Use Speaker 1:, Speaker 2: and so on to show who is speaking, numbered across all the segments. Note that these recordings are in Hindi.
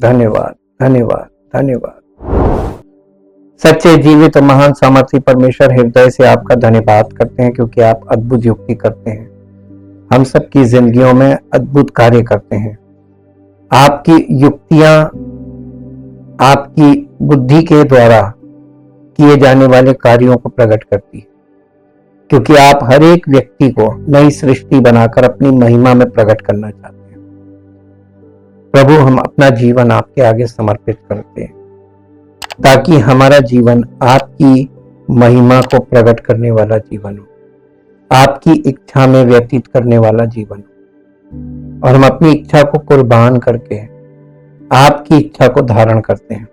Speaker 1: धन्यवाद, धन्यवाद, धन्यवाद। सच्चे जीवित और महान सामर्थी परमेश्वर, हृदय से आपका धन्यवाद करते हैं क्योंकि आप अद्भुत युक्ति करते हैं, हम सबकी जिंदगियों में अद्भुत कार्य करते हैं। आपकी युक्तियां आपकी बुद्धि के द्वारा किए जाने वाले कार्यों को प्रकट करती है, क्योंकि आप हर एक व्यक्ति को नई सृष्टि बनाकर अपनी महिमा में प्रकट करना चाहते हैं। प्रभु, हम अपना जीवन आपके आगे समर्पित करते हैं ताकि हमारा जीवन आपकी महिमा को प्रकट करने वाला जीवन हो, आपकी इच्छा में व्यतीत करने वाला जीवन हो, और हम अपनी इच्छा को कुर्बान करके आपकी इच्छा को धारण करते हैं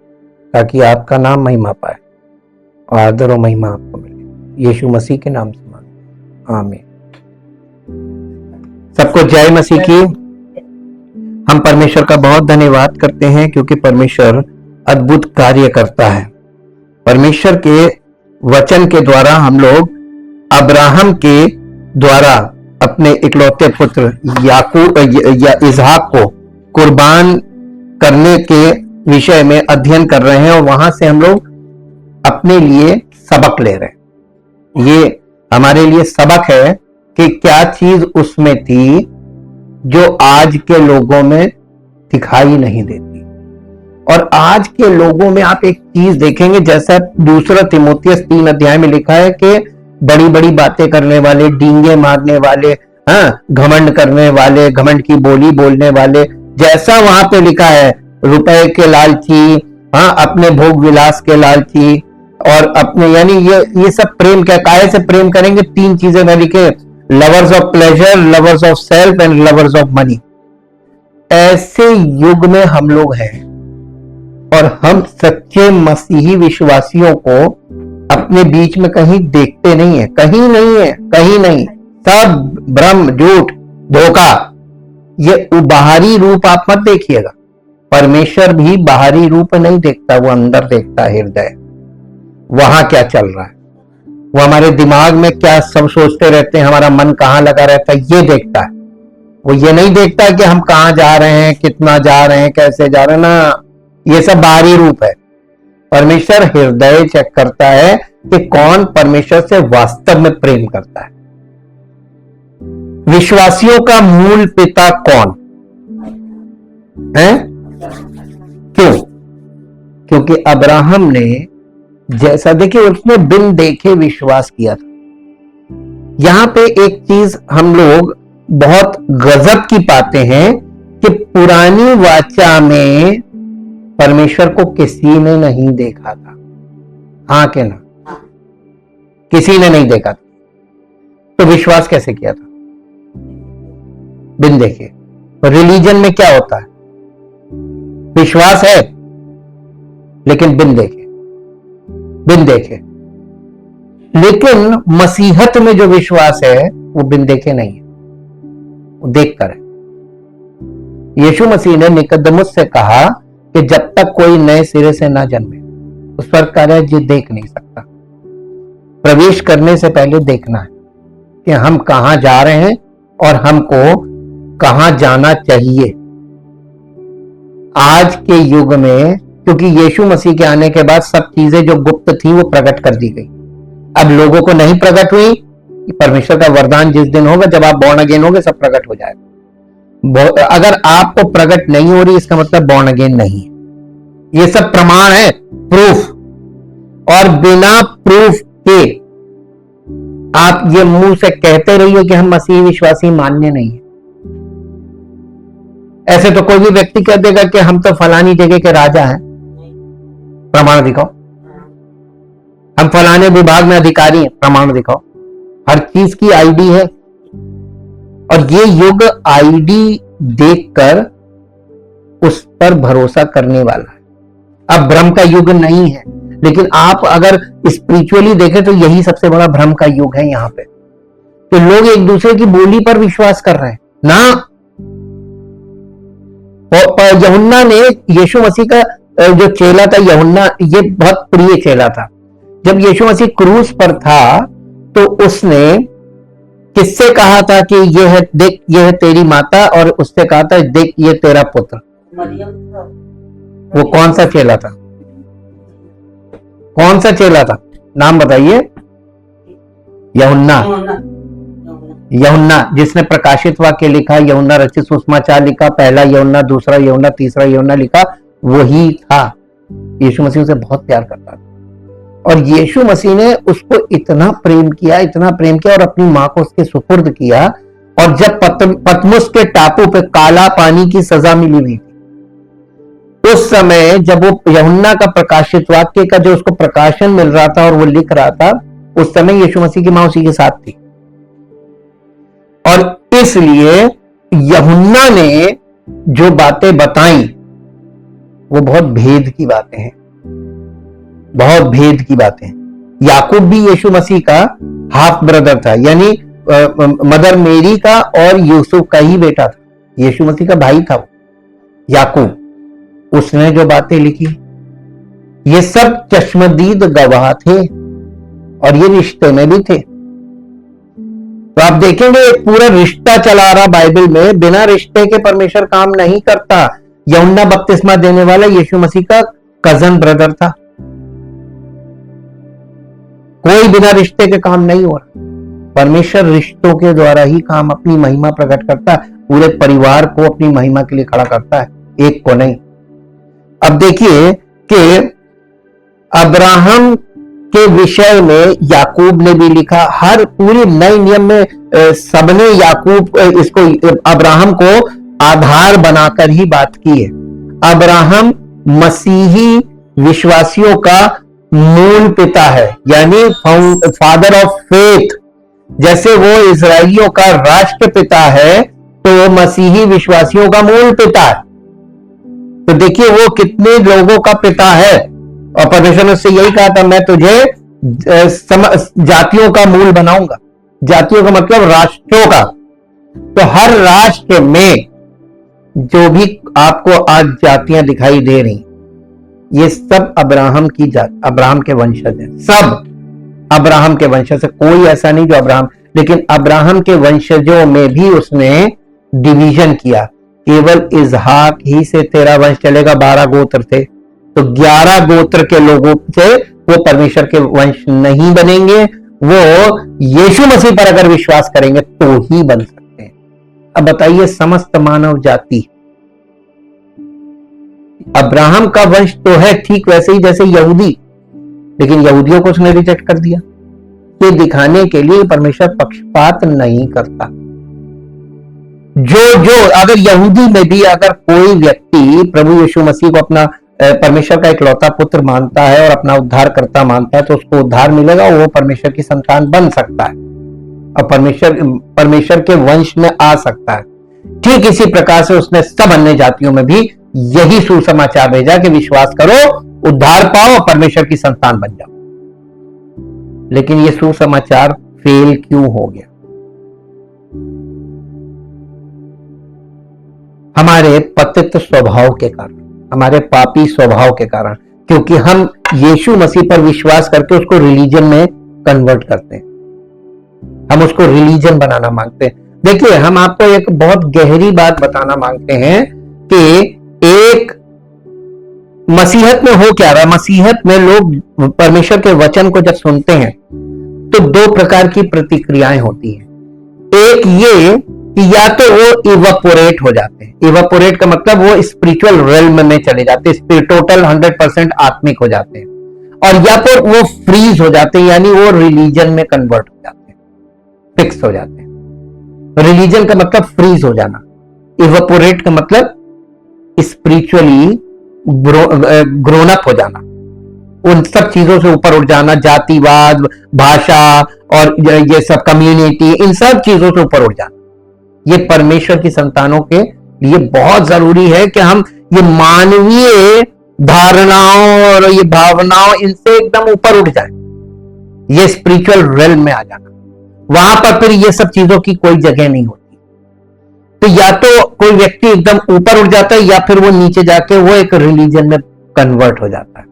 Speaker 1: ताकि आपका नाम महिमा पाए और आदर और महिमा आपको मिले। यीशु मसीह के नाम से मांगते, आमीन। सबको जय मसीह की। हम परमेश्वर का बहुत धन्यवाद करते हैं क्योंकि परमेश्वर अद्भुत कार्य करता है। परमेश्वर के वचन के द्वारा हम लोग अब्राहम के द्वारा अपने इकलौते पुत्र याकूब या इसहाक को कुर्बान करने के विषय में अध्ययन कर रहे हैं और वहां से हम लोग अपने लिए सबक ले रहे हैं। ये हमारे लिए सबक है कि क्या चीज उसमें थी जो आज के लोगों में दिखाई नहीं देती। और आज के लोगों में आप एक चीज देखेंगे, जैसा दूसरा तीमुथियुस 3 अध्याय में लिखा है कि बड़ी बड़ी बातें करने वाले, डींगे मारने वाले, घमंड करने वाले, घमंड की बोली बोलने वाले, जैसा वहां पे लिखा है, रुपए के लालची, अपने भोग विलास के लालची, और अपने यानी ये सब प्रेम क्या काहे से प्रेम करेंगे। 3 चीजें में लिखे, lovers of pleasure, lovers of self and lovers of money. ऐसे युग में हम लोग हैं और हम सच्चे मसीही विश्वासियों को अपने बीच में कहीं देखते नहीं है, कहीं नहीं है, कहीं नहीं। सब भ्रम, झूठ, धोखा। ये बाहरी रूप आप मत देखिएगा, परमेश्वर भी बाहरी रूप नहीं देखता, वो अंदर देखता है, हृदय। वहां क्या चल रहा है, वो हमारे दिमाग में क्या सब सोचते रहते हैं, हमारा मन कहां लगा रहता है, ये देखता है। वो ये नहीं देखता कि हम कहां जा रहे हैं, कितना जा रहे हैं, कैसे जा रहे हैं ना, ये सब बाहरी रूप है। परमेश्वर हृदय चेक करता है कि कौन परमेश्वर से वास्तव में प्रेम करता है। विश्वासियों का मूल पिता कौन है? क्यों? क्योंकि अब्राहम ने जैसा, देखिए, उसने बिन देखे विश्वास किया था। यहां पे एक चीज हम लोग बहुत गजब की पाते हैं कि पुरानी वाचा में परमेश्वर को किसी ने नहीं देखा था। हाँ के ना? किसी ने नहीं देखा था, तो विश्वास कैसे किया था? बिन देखे। तो रिलीजन में क्या होता है? विश्वास है लेकिन बिन देखे, बिन देखे। लेकिन मसीहत में जो विश्वास है वो बिन देखे नहीं है, वो देख कर है। यीशु मसीह ने निकोदेमुस से कहा कि जब तक कोई नए सिरे से ना जन्मे उस पर कार्य जी देख नहीं सकता। प्रवेश करने से पहले देखना है कि हम कहां जा रहे हैं और हमको कहां जाना चाहिए। आज के युग में, क्योंकि यीशु मसीह के आने के बाद सब चीजें जो गुप्त थी वो प्रकट कर दी गई, अब लोगों को नहीं प्रकट हुई। परमेश्वर का वरदान जिस दिन होगा, जब आप बॉर्न अगेन होगे, सब प्रकट हो जाएगा। अगर आपको प्रकट नहीं हो रही, इसका मतलब बॉर्न अगेन नहीं है। ये सब प्रमाण है, प्रूफ। और बिना प्रूफ के आप ये मुंह से कहते रहिए कि हम मसीही विश्वासी, मान्य नहीं है। ऐसे तो कोई भी व्यक्ति कह देगा कि हम तो फलानी जगह के राजा हैं, प्रमाण दिखाओ। हम फलाने विभाग में अधिकारी हैं, प्रमाण दिखाओ। हर चीज की आईडी है, और ये युग आईडी देखकर उस पर भरोसा करने वाला है। अब भ्रम का युग नहीं है, लेकिन आप अगर स्पिरिचुअली देखें तो यही सबसे बड़ा भ्रम का युग है। यहाँ पे तो लोग एक दूसरे की बोली पर विश्वास कर रहे हैं ना। यूहन्ना ने, यीशु मसीह का जो चेला था यूहन्ना, ये बहुत प्रिय चेला था। जब यीशु मसीह क्रूस पर था तो उसने किससे कहा था कि ये है, देख ये है तेरी माता, और उससे कहा था देख ये तेरा पुत्र। वो कौन सा चेला था? कौन सा चेला था? नाम बताइए। यूहन्ना। यूहन्ना जिसने प्रकाशित वाक्य लिखा, यूहन्ना रचित सुसमाचार लिखा, पहला यूहन्ना, दूसरा यूहन्ना, तीसरा यूहन्ना लिखा, वही था। यीशु मसीह उसे बहुत प्यार करता था और यीशु मसीह ने उसको इतना प्रेम किया, इतना प्रेम किया और अपनी मां को उसके सुपुर्द किया। और जब पतमुस के टापू पे काला पानी की सजा मिली हुई थी, उस समय जब वो यूहन्ना का प्रकाशित वाक्य का जो उसको प्रकाशन मिल रहा था और वो लिख रहा था, उस समय यीशु मसीह की मां उसी के साथ थी। और इसलिए यूहन्ना ने जो बातें बताई वो बहुत भेद की बातें हैं, बहुत भेद की बातें। याकूब भी यीशु मसीह का हाफ ब्रदर था, यानी मदर मेरी का और यूसुफ का ही बेटा था, यीशु मसीह का भाई था वो याकूब। उसने जो बातें लिखी ये सब चश्मदीद गवाह थे और ये रिश्ते में भी थे। तो आप देखेंगे एक पूरा रिश्ता चला रहा बाइबल में, बिना रिश्ते के परमेश्वर काम नहीं करता। यूहन्ना बपतिस्मा देने वाला यीशु मसीह का कजन ब्रदर था, कोई बिना रिश्ते के काम नहीं हो रहा। परमेश्वर रिश्तों के द्वारा ही काम, अपनी महिमा प्रकट करता है, पूरे परिवार को अपनी महिमा के लिए खड़ा करता है, एक को नहीं। अब देखिए कि अब्राहम के विषय में याकूब ने भी लिखा, हर पूरे नए नियम में सबने याकूब इसको अब्राहम को आधार बनाकर ही बात की है। अब्राहम मसीही विश्वासियों का मूल पिता है, यानी फादर ऑफ फेथ। जैसे वो इजराइलियों का राष्ट्र पिता है, तो वो मसीही विश्वासियों का मूल पिता है। तो देखिए वो कितने लोगों का पिता है। और परमेश्वर ने उससे यही कहा था, मैं तुझे जातियों का मूल बनाऊंगा। जातियों का मतलब राष्ट्रों का। तो हर राष्ट्र में जो भी आपको आज जातियां दिखाई दे रही, ये सब अब्राहम की अब्राहम के वंशज हैं, सब अब्राहम के वंशज से। कोई ऐसा नहीं जो अब्राहम, लेकिन अब्राहम के वंशजों में भी उसने डिवीजन किया। केवल इजहाक ही से तेरा वंश चलेगा, 12 गोत्र थे, तो 11 गोत्र के लोगों से वो परमेश्वर के वंश नहीं बनेंगे। वो यीशु मसीह पर अगर विश्वास करेंगे तो ही बन सकते हैं। अब बताइए, समस्त मानव जाति अब्राहम का वंश तो है, ठीक वैसे ही जैसे यहूदी, लेकिन यहूदियों को उसने रिजेक्ट कर दिया। ये दिखाने के लिए परमेश्वर पक्षपात नहीं करता। जो अगर यहूदी में भी अगर कोई व्यक्ति प्रभु यीशु मसीह को अपना परमेश्वर का इकलौता पुत्र मानता है और अपना उद्धार करता मानता है, तो उसको उद्धार मिलेगा, वो परमेश्वर की संतान बन सकता है और परमेश्वर के वंश में आ सकता है। ठीक इसी प्रकार से उसने सब अन्य जातियों में भी यही सुसमाचार भेजा कि विश्वास करो, उद्धार पाओ और परमेश्वर की संतान बन जाओ। लेकिन ये सुसमाचार फेल क्यों हो गया? हमारे पतित स्वभाव के कारण, हमारे पापी स्वभाव के कारण, क्योंकि हम यीशु मसीह पर विश्वास करके उसको रिलीजन में कन्वर्ट करते हैं, हम उसको रिलीजन बनाना मांगते हैं। देखिए, हम आपको एक बहुत गहरी बात बताना मांगते हैं कि एक मसीहत में हो क्या रहा। मसीहत में लोग परमेश्वर के वचन को जब सुनते हैं तो 2 प्रकार की प्रतिक्रियाएं होती हैं। एक ये कि या तो वो इवापोरेट हो जाते हैं, इवापोरेट का मतलब वो स्पिरिचुअल रेल्म में चले जाते हैं, टोटल 100% आत्मिक हो जाते हैं, और या फिर वो फ्रीज हो जाते हैं, यानी वो रिलीजन में कन्वर्ट हो जाते हैं, फिक्स हो जाते हैं। रिलीजन का मतलब फ्रीज हो जाना, इवापोरेट का मतलब स्पिरिचुअली ग्रोन अप हो जाना, उन सब चीजों से ऊपर उठ जाना, जातिवाद, भाषा और ये सब कम्युनिटी, इन सब चीजों से ऊपर उठ जाना। ये परमेश्वर की संतानों के लिए बहुत जरूरी है कि हम ये मानवीय धारणाओं और ये भावनाओं, इनसे एकदम ऊपर उठ जाए, ये स्पिरिचुअल रेल्म में आ जाना। वहां पर फिर ये सब चीजों की कोई जगह नहीं होती। तो या तो कोई व्यक्ति एकदम ऊपर उठ जाता है, या फिर वो नीचे जाके वो एक रिलीजन में कन्वर्ट हो जाता है।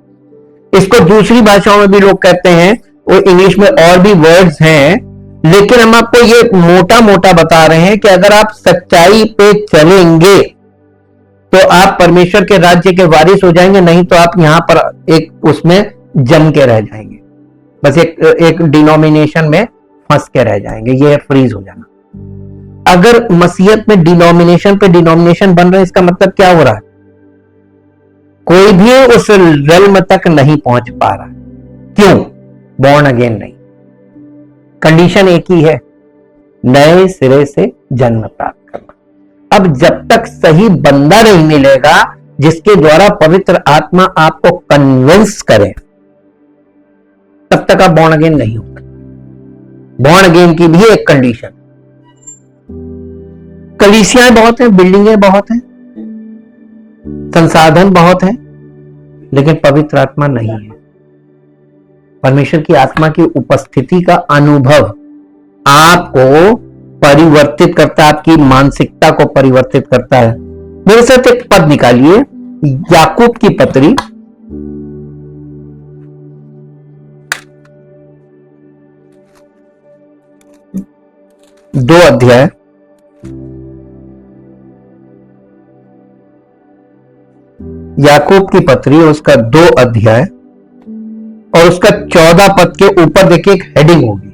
Speaker 1: इसको दूसरी भाषाओं में भी लोग कहते हैं, वो इंग्लिश में और भी वर्ड्स हैं, लेकिन हम आपको ये मोटा मोटा बता रहे हैं कि अगर आप सच्चाई पे चलेंगे तो आप परमेश्वर के राज्य के वारिस हो जाएंगे, नहीं तो आप यहां पर एक उसमें जम के रह जाएंगे, बस एक डिनोमिनेशन में फंस के रह जाएंगे, ये फ्रीज हो जाना। अगर मसीहत में डिनोमिनेशन पे डिनोमिनेशन बन रहे हैं, इसका मतलब क्या हो रहा है? कोई भी उस रेल्म तक नहीं पहुंच पा रहा। क्यों? बॉर्न अगेन नहीं। कंडीशन एक ही है, नए सिरे से जन्म प्राप्त करना। अब जब तक सही बंदा नहीं मिलेगा जिसके द्वारा पवित्र आत्मा आपको कन्विंस करे, तब तक आप बॉर्न अगेन नहीं हो सकते। बॉर्न अगेन की भी एक कंडीशन, कलीसियाएं बहुत हैं, बिल्डिंगें बहुत हैं, संसाधन बहुत हैं, लेकिन पवित्र आत्मा नहीं है। परमेश्वर की आत्मा की उपस्थिति का अनुभव आपको परिवर्तित करता है, आपकी मानसिकता को परिवर्तित करता है। मेरे साथ एक पद निकालिए, याकूब की पत्री 2 अध्याय याकूब की पत्री उसका 2 अध्याय और उसका 14 पद के ऊपर देखिए एक हेडिंग होगी,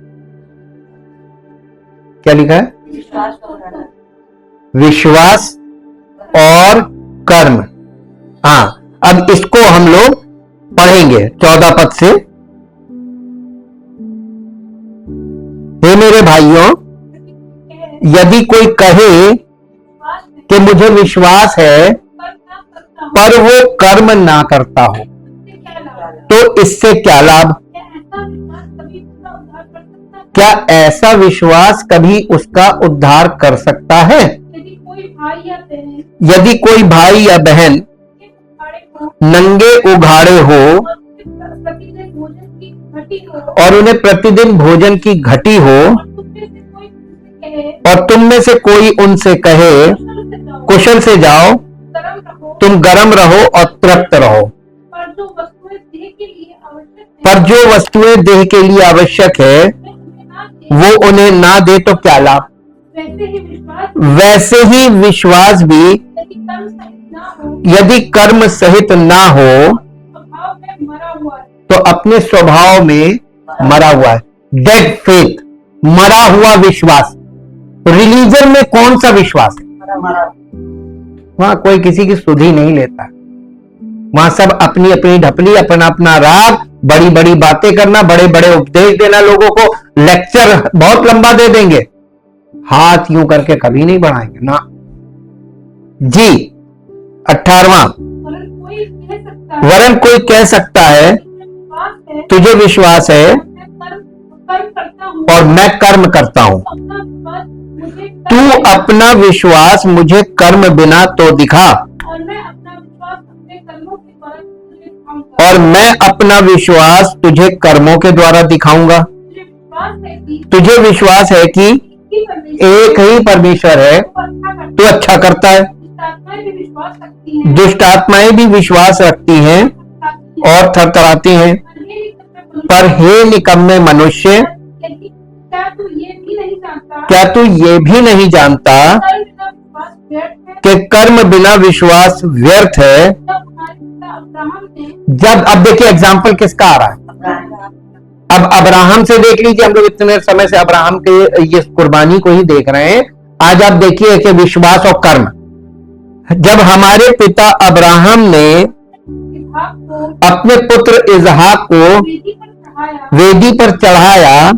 Speaker 1: क्या लिखा है? विश्वास और कर्म। हाँ, अब इसको हम लोग पढ़ेंगे 14 पद से। हे मेरे भाइयों, यदि कोई कहे कि मुझे विश्वास है पर वो कर्म ना करता हो, तो इससे क्या लाभ? क्या ऐसा विश्वास कभी उसका उद्धार कर सकता है? यदि कोई भाई या बहन नंगे उघाड़े हो और उन्हें प्रतिदिन भोजन की घटी हो, और तुम में से कोई उनसे कहे कुशल से जाओ, तुम गर्म रहो और तृप्त रहो, पर जो वस्तुएं देह के लिए आवश्यक है वो उन्हें ना दे तो क्या लाभ? वैसे ही विश्वास भी यदि कर्म सहित ना हो तो अपने स्वभाव में मरा हुआ है। डेड फेथ, मरा हुआ विश्वास। रिलीजन में कौन सा विश्वास है? वहां कोई किसी की सुधि नहीं लेता, वहां सब अपनी अपनी ढपली, अपना अपना राग, बड़ी बड़ी बातें करना, बड़े बड़े उपदेश देना, लोगों को लेक्चर बहुत लंबा दे देंगे, हाथ यूं करके कभी नहीं बढ़ाएंगे ना जी। 18वां, वरन कोई कह सकता है तुझे विश्वास है और मैं कर्म करता हूं, तू अपना विश्वास मुझे कर्म बिना तो दिखा, और मैं अपना विश्वास तुझे कर्मों के द्वारा दिखाऊंगा। तुझे विश्वास है कि एक ही परमेश्वर है, तू अच्छा करता है। दुष्ट आत्माएं भी विश्वास रखती हैं और थरथराती हैं। पर हे निकम्मे मनुष्य, क्या तू ये भी नहीं जानता कि कर्म बिना विश्वास व्यर्थ है? जब, अब देखिए एग्जाम्पल किसका आ रहा है, अब अब्राहम से देख लीजिए। हम लोग इतने समय से अब्राहम के ये कुर्बानी को ही देख रहे हैं। आज आप देखिए कि विश्वास और कर्म, जब हमारे पिता अब्राहम ने अपने पुत्र इजहाक को वेदी पर चढ़ाया,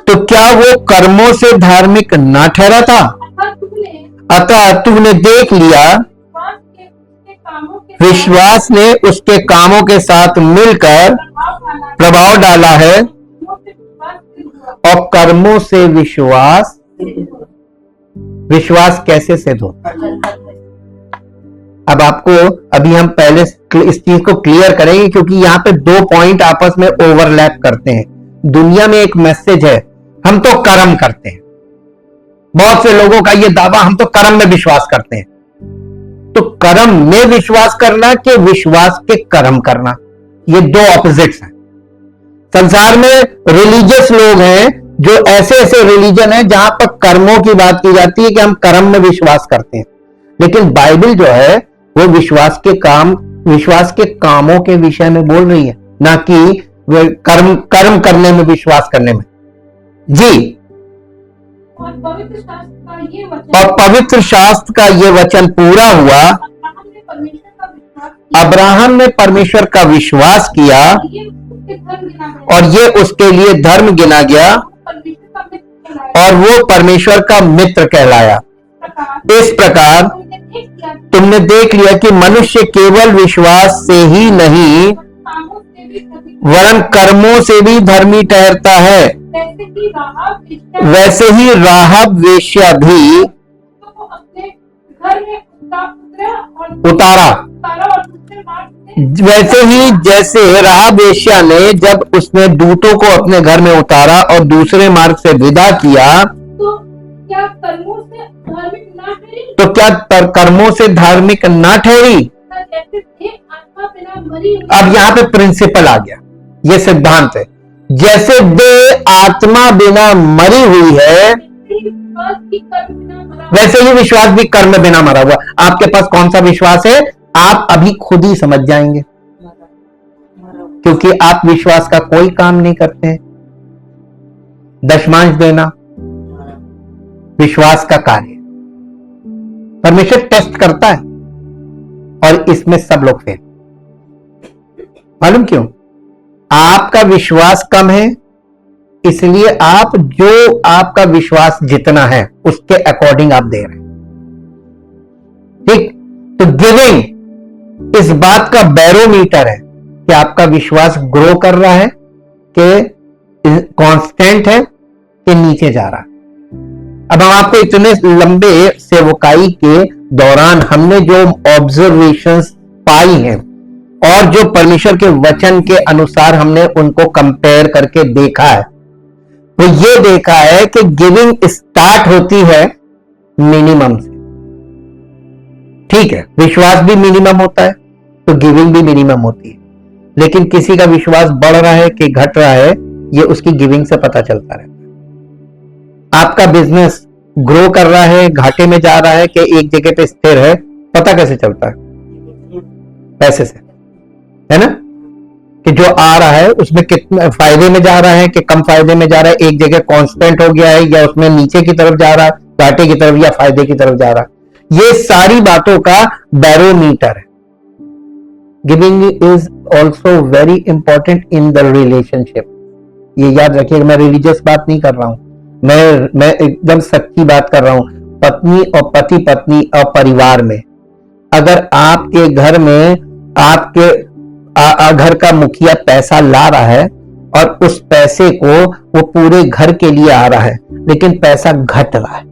Speaker 1: तो क्या वो कर्मों से धार्मिक ना ठहरा था? अतः तूने देख लिया, विश्वास ने उसके कामों के साथ मिलकर प्रभाव डाला है, और कर्मों से विश्वास कैसे सिद्ध होता है? अब आपको, अभी हम पहले इस चीज को क्लियर करेंगे, क्योंकि यहाँ पे 2 पॉइंट आपस में ओवरलैप करते हैं। दुनिया में एक मैसेज है, हम तो कर्म करते हैं। बहुत से लोगों का ये दावा, हम तो कर्म में विश्वास करते हैं। तो कर्म में विश्वास करना कि विश्वास के कर्म करना, ये 2 ऑपोजिट्स हैं। संसार में रिलीजियस लोग हैं, जो ऐसे ऐसे रिलीजन है जहां पर कर्मों की बात की जाती है कि हम कर्म में विश्वास करते हैं। लेकिन बाइबल जो है वो विश्वास के कामों के विषय में बोल रही है, ना कि कर्म करने में, विश्वास करने में। जी। और पवित्र शास्त्र का ये वचन पूरा हुआ। अब्राहम ने परमेश्वर का विश्वास किया और ये उसके लिए धर्म गिना गया और वो परमेश्वर का मित्र कहलाया। इस प्रकार तुमने देख लिया कि मनुष्य केवल विश्वास से ही नहीं वरन कर्मों से भी धर्मी ठहरता है। वैसे ही राहाब वेश्या भी उतारा। वैसे ही जैसे राहाब वेश्या ने जब उसने दूतों को अपने घर में उतारा और दूसरे मार्ग से विदा किया, तो क्या कर्मों से धार्मिक ना ठहरी? अब यहाँ पे प्रिंसिपल आ गया, ये सिद्धांत है। जैसे देह आत्मा बिना मरी हुई है, वैसे ही विश्वास भी कर्म बिना मरा हुआ। आपके पास कौन सा विश्वास है आप अभी खुद ही समझ जाएंगे, क्योंकि आप विश्वास का कोई काम नहीं करते हैं। दशमांश देना विश्वास का कार्य, परमेश्वर टेस्ट करता है और इसमें सब लोग फेल। मालूम क्यों? आपका विश्वास कम है, इसलिए आप जो आपका विश्वास जितना है उसके अकॉर्डिंग आप दे रहे हैं। ठीक? तो गिविंग इस बात का बैरोमीटर है कि आपका विश्वास ग्रो कर रहा है कि कांस्टेंट है कि नीचे जा रहा है। अब हम आपको इतने लंबे सेवकाई के दौरान हमने जो ऑब्जर्वेशंस पाई हैं और जो परमेश्वर के वचन के अनुसार हमने उनको कंपेयर करके देखा है, तो ये देखा है कि गिविंग स्टार्ट होती है मिनिमम से। ठीक है, विश्वास भी मिनिमम होता है तो गिविंग भी मिनिमम होती है, लेकिन किसी का विश्वास बढ़ रहा है कि घट रहा है ये उसकी गिविंग से पता चलता रहता है। आपका बिजनेस ग्रो कर रहा है, घाटे में जा रहा है कि एक जगह पे स्थिर है, पता कैसे चलता है? पैसे से, है ना? कि जो आ रहा है उसमें कितने फायदे में जा रहा है कि कम फायदे में जा रहा है, एक जगह कांस्टेंट हो गया है या उसमें नीचे की तरफ जा रहा है, घाटे की तरफ या फायदे की तरफ जा रहा है। ये सारी बातों का बैरोमीटर है। Giving is also very important in the relationship. ये याद रखिए, मैं रिलीजियस बात नहीं कर रहा हूं, मैं एकदम सच्ची बात कर रहा हूं। पत्नी और पति और परिवार में अगर आपके घर में आपके घर का मुखिया पैसा ला रहा है और उस पैसे को वो पूरे घर के लिए आ रहा है लेकिन पैसा घट रहा है,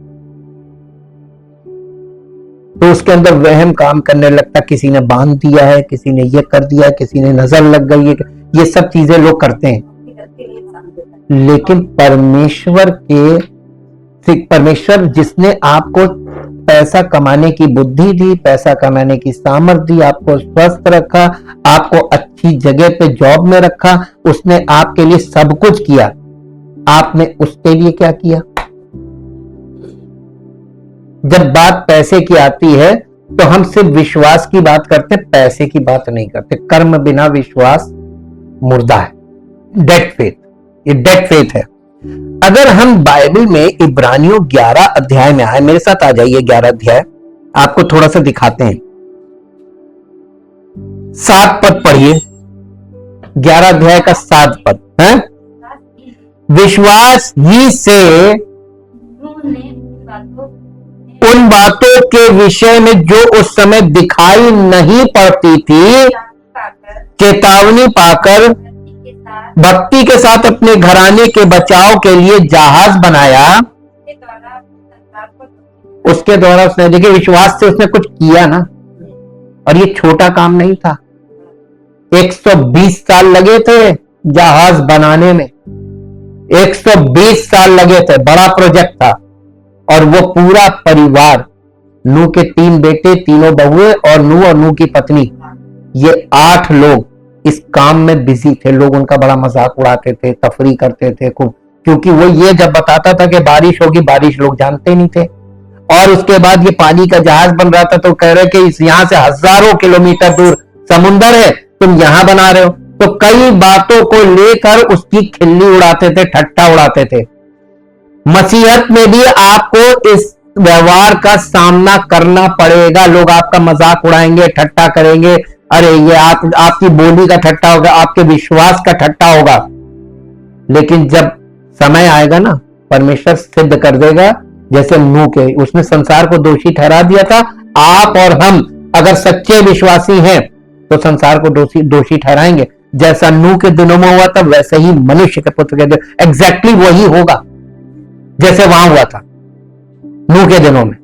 Speaker 1: तो उसके अंदर वहम काम करने लगता, किसी ने बांध दिया है, किसी ने ये कर दिया है, किसी ने नजर लग गई है, ये सब चीजें लोग करते हैं। लेकिन परमेश्वर जिसने आपको पैसा कमाने की बुद्धि दी, पैसा कमाने की सामर्थ्य दी, आपको स्वस्थ रखा, आपको अच्छी जगह पे जॉब में रखा, उसने आपके लिए सब कुछ किया, आपने उसके लिए क्या किया? जब बात पैसे की आती है तो हम सिर्फ विश्वास की बात करते, पैसे की बात नहीं करते। कर्म बिना विश्वास मुर्दा है, डेड फेथ, ये डेड फेथ है। अगर हम बाइबल में इब्रानियों 11 अध्याय में आए, मेरे साथ आ जाइए 11 अध्याय, आपको थोड़ा सा दिखाते हैं। 7 पद पढ़िए, 11 अध्याय का 7 पद है। विश्वास ही से उन बातों के विषय में जो उस समय दिखाई नहीं पड़ती थी, चेतावनी पाकर भक्ति के साथ अपने घराने के बचाव के लिए जहाज बनाया। उसके द्वारा उसने, देखिए विश्वास से उसने कुछ किया ना, और ये छोटा काम नहीं था। 120 साल लगे थे जहाज बनाने में, 120 साल लगे थे, बड़ा प्रोजेक्ट था। और वो पूरा परिवार, नूह के 3 बेटे, तीनों बहुए और नूह की पत्नी, ये 8 लोग इस काम में बिजी थे। लोग उनका बड़ा मजाक उड़ाते थे, तफरी करते थे खूब, क्योंकि वो ये जब बताता था कि बारिश होगी, बारिश लोग जानते नहीं थे। और उसके बाद ये पानी का जहाज बन रहा था, तो कह रहे कि इस यहां से हजारों किलोमीटर दूर समुंदर है, तुम यहां बना रहे हो। तो कई बातों को लेकर उसकी खिल्ली उड़ाते थे, ठट्ठा उड़ाते थे। मसीहत में भी आपको इस व्यवहार का सामना करना पड़ेगा। लोग आपका मजाक उड़ाएंगे, ठट्ठा करेंगे, अरे ये आपकी बोली का ठट्ठा होगा, आपके विश्वास का ठट्ठा होगा। लेकिन जब समय आएगा ना, परमेश्वर सिद्ध कर देगा। जैसे नूह के, उसने संसार को दोषी ठहरा दिया था। आप और हम अगर सच्चे विश्वासी हैं तो संसार को दोषी ठहराएंगे। जैसा नूह के दिनों में हुआ था, वैसे ही मनुष्य के पुत्र के दिन एग्जैक्टली वही होगा जैसे वहां हुआ था नूह के दिनों में।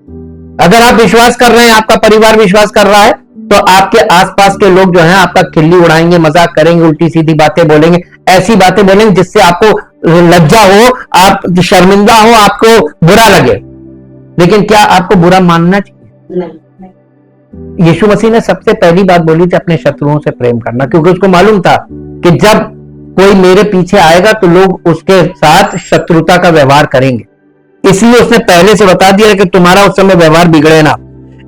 Speaker 1: अगर आप विश्वास कर रहे हैं, आपका परिवार विश्वास कर रहा है, तो आपके आसपास के लोग जो हैं आपका खिल्ली उड़ाएंगे, मजाक करेंगे, उल्टी सीधी बातें बोलेंगे, ऐसी बातें बोलेंगे जिससे आपको लज्जा हो, आप शर्मिंदा हो, आपको बुरा लगे। लेकिन क्या आपको बुरा मानना चाहिए? नहीं। यीशु मसीह ने सबसे पहली बात बोली थी अपने शत्रुओं से प्रेम करना, क्योंकि उसको मालूम था कि जब कोई मेरे पीछे आएगा तो लोग उसके साथ शत्रुता का व्यवहार करेंगे। इसलिए उसने पहले से बता दिया कि तुम्हारा उस समय व्यवहार बिगड़े ना।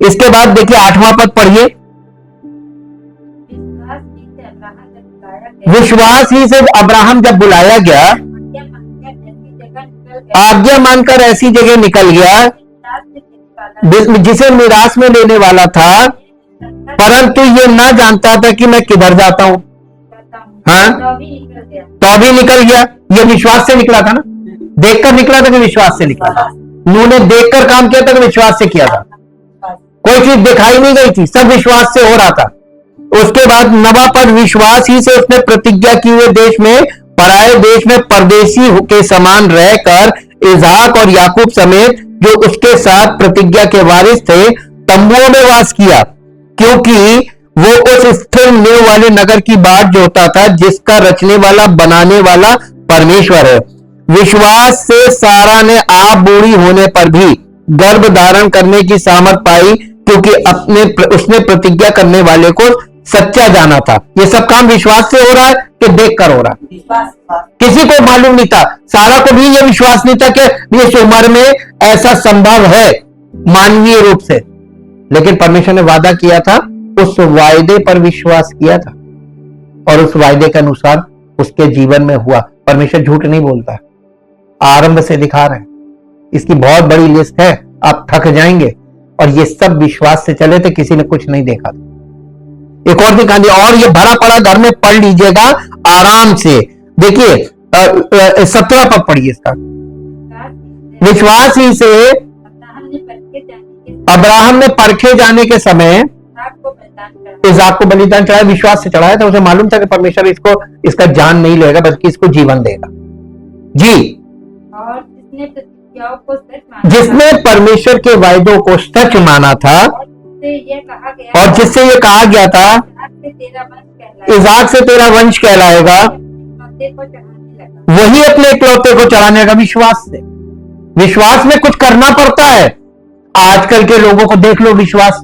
Speaker 1: इसके बाद देखिए 8वां पद पढ़िए। विश्वास ही से अब्राहम जब बुलाया गया, आज्ञा मानकर ऐसी जगह निकल गया जिसे मिरास में लेने वाला था, परंतु ये ना जानता था कि मैं किधर जाता हूं। हाँ, तो भी निकल गया। ये विश्वास से निकला था ना, देखकर निकला था कि विश्वास से निकला था। नूह ने देखकर काम किया था कि विश्वास से किया था। कोई चीज दिखाई नहीं गई थी, सब विश्वास से हो रहा था। उसके बाद 9वां पद, विश्वास ही से उसने प्रतिज्ञा की हुए देश में, पराये देश में परदेशी के समान रहकर इसहाक और याकूब समेत जो उसके साथ प्रतिज्ञा के वारिस थे तंबुओं में वास किया, क्योंकि वो उस स्थिर नींव वाले नगर की बाट जोता था जिसका रचने वाला बनाने वाला परमेश्वर है। विश्वास से सारा ने आप बूढ़ी होने पर भी गर्भ धारण करने की सामर्थ पाई, क्योंकि उसने प्रतिज्ञा करने वाले को सच्चा जाना था। ये सब काम विश्वास से हो रहा है कि देखकर हो रहा है? किसी को मालूम नहीं था, सारा को भी ये विश्वास नहीं था कि इस उम्र में ऐसा संभव है मानवीय रूप से। लेकिन परमेश्वर ने वादा किया था, उस वायदे पर विश्वास किया था और उस वायदे के अनुसार उसके जीवन में हुआ। परमेश्वर झूठ नहीं बोलता, आरंभ से दिखा रहे हैं। इसकी बहुत बड़ी लिस्ट है, आप थक जाएंगे। और ये सब विश्वास से चले थे, किसी ने कुछ नहीं देखा था। एक और दिखा दिया, और ये भरा पड़ा घर में पढ़ लीजिएगा आराम से। देखिए 17वां पद पढ़िए इसका। विश्वास ही से अब्राहम ने परखे जाने के समय इसहाक को बलिदान चढ़ाया। विश्वास से चढ़ाया था, उसे मालूम था कि परमेश्वर इसका जान नहीं लेगा बल्कि इसको जीवन देगा। जी, और जिसने परमेश्वर के वायदों को सच माना था और जिससे ये कहा गया था इसहाक से तेरा वंश कहलाएगा, वही अपने इकलौते को चढ़ाने का विश्वास से। विश्वास में कुछ करना पड़ता है। आजकल के लोगों को देख लो, विश्वास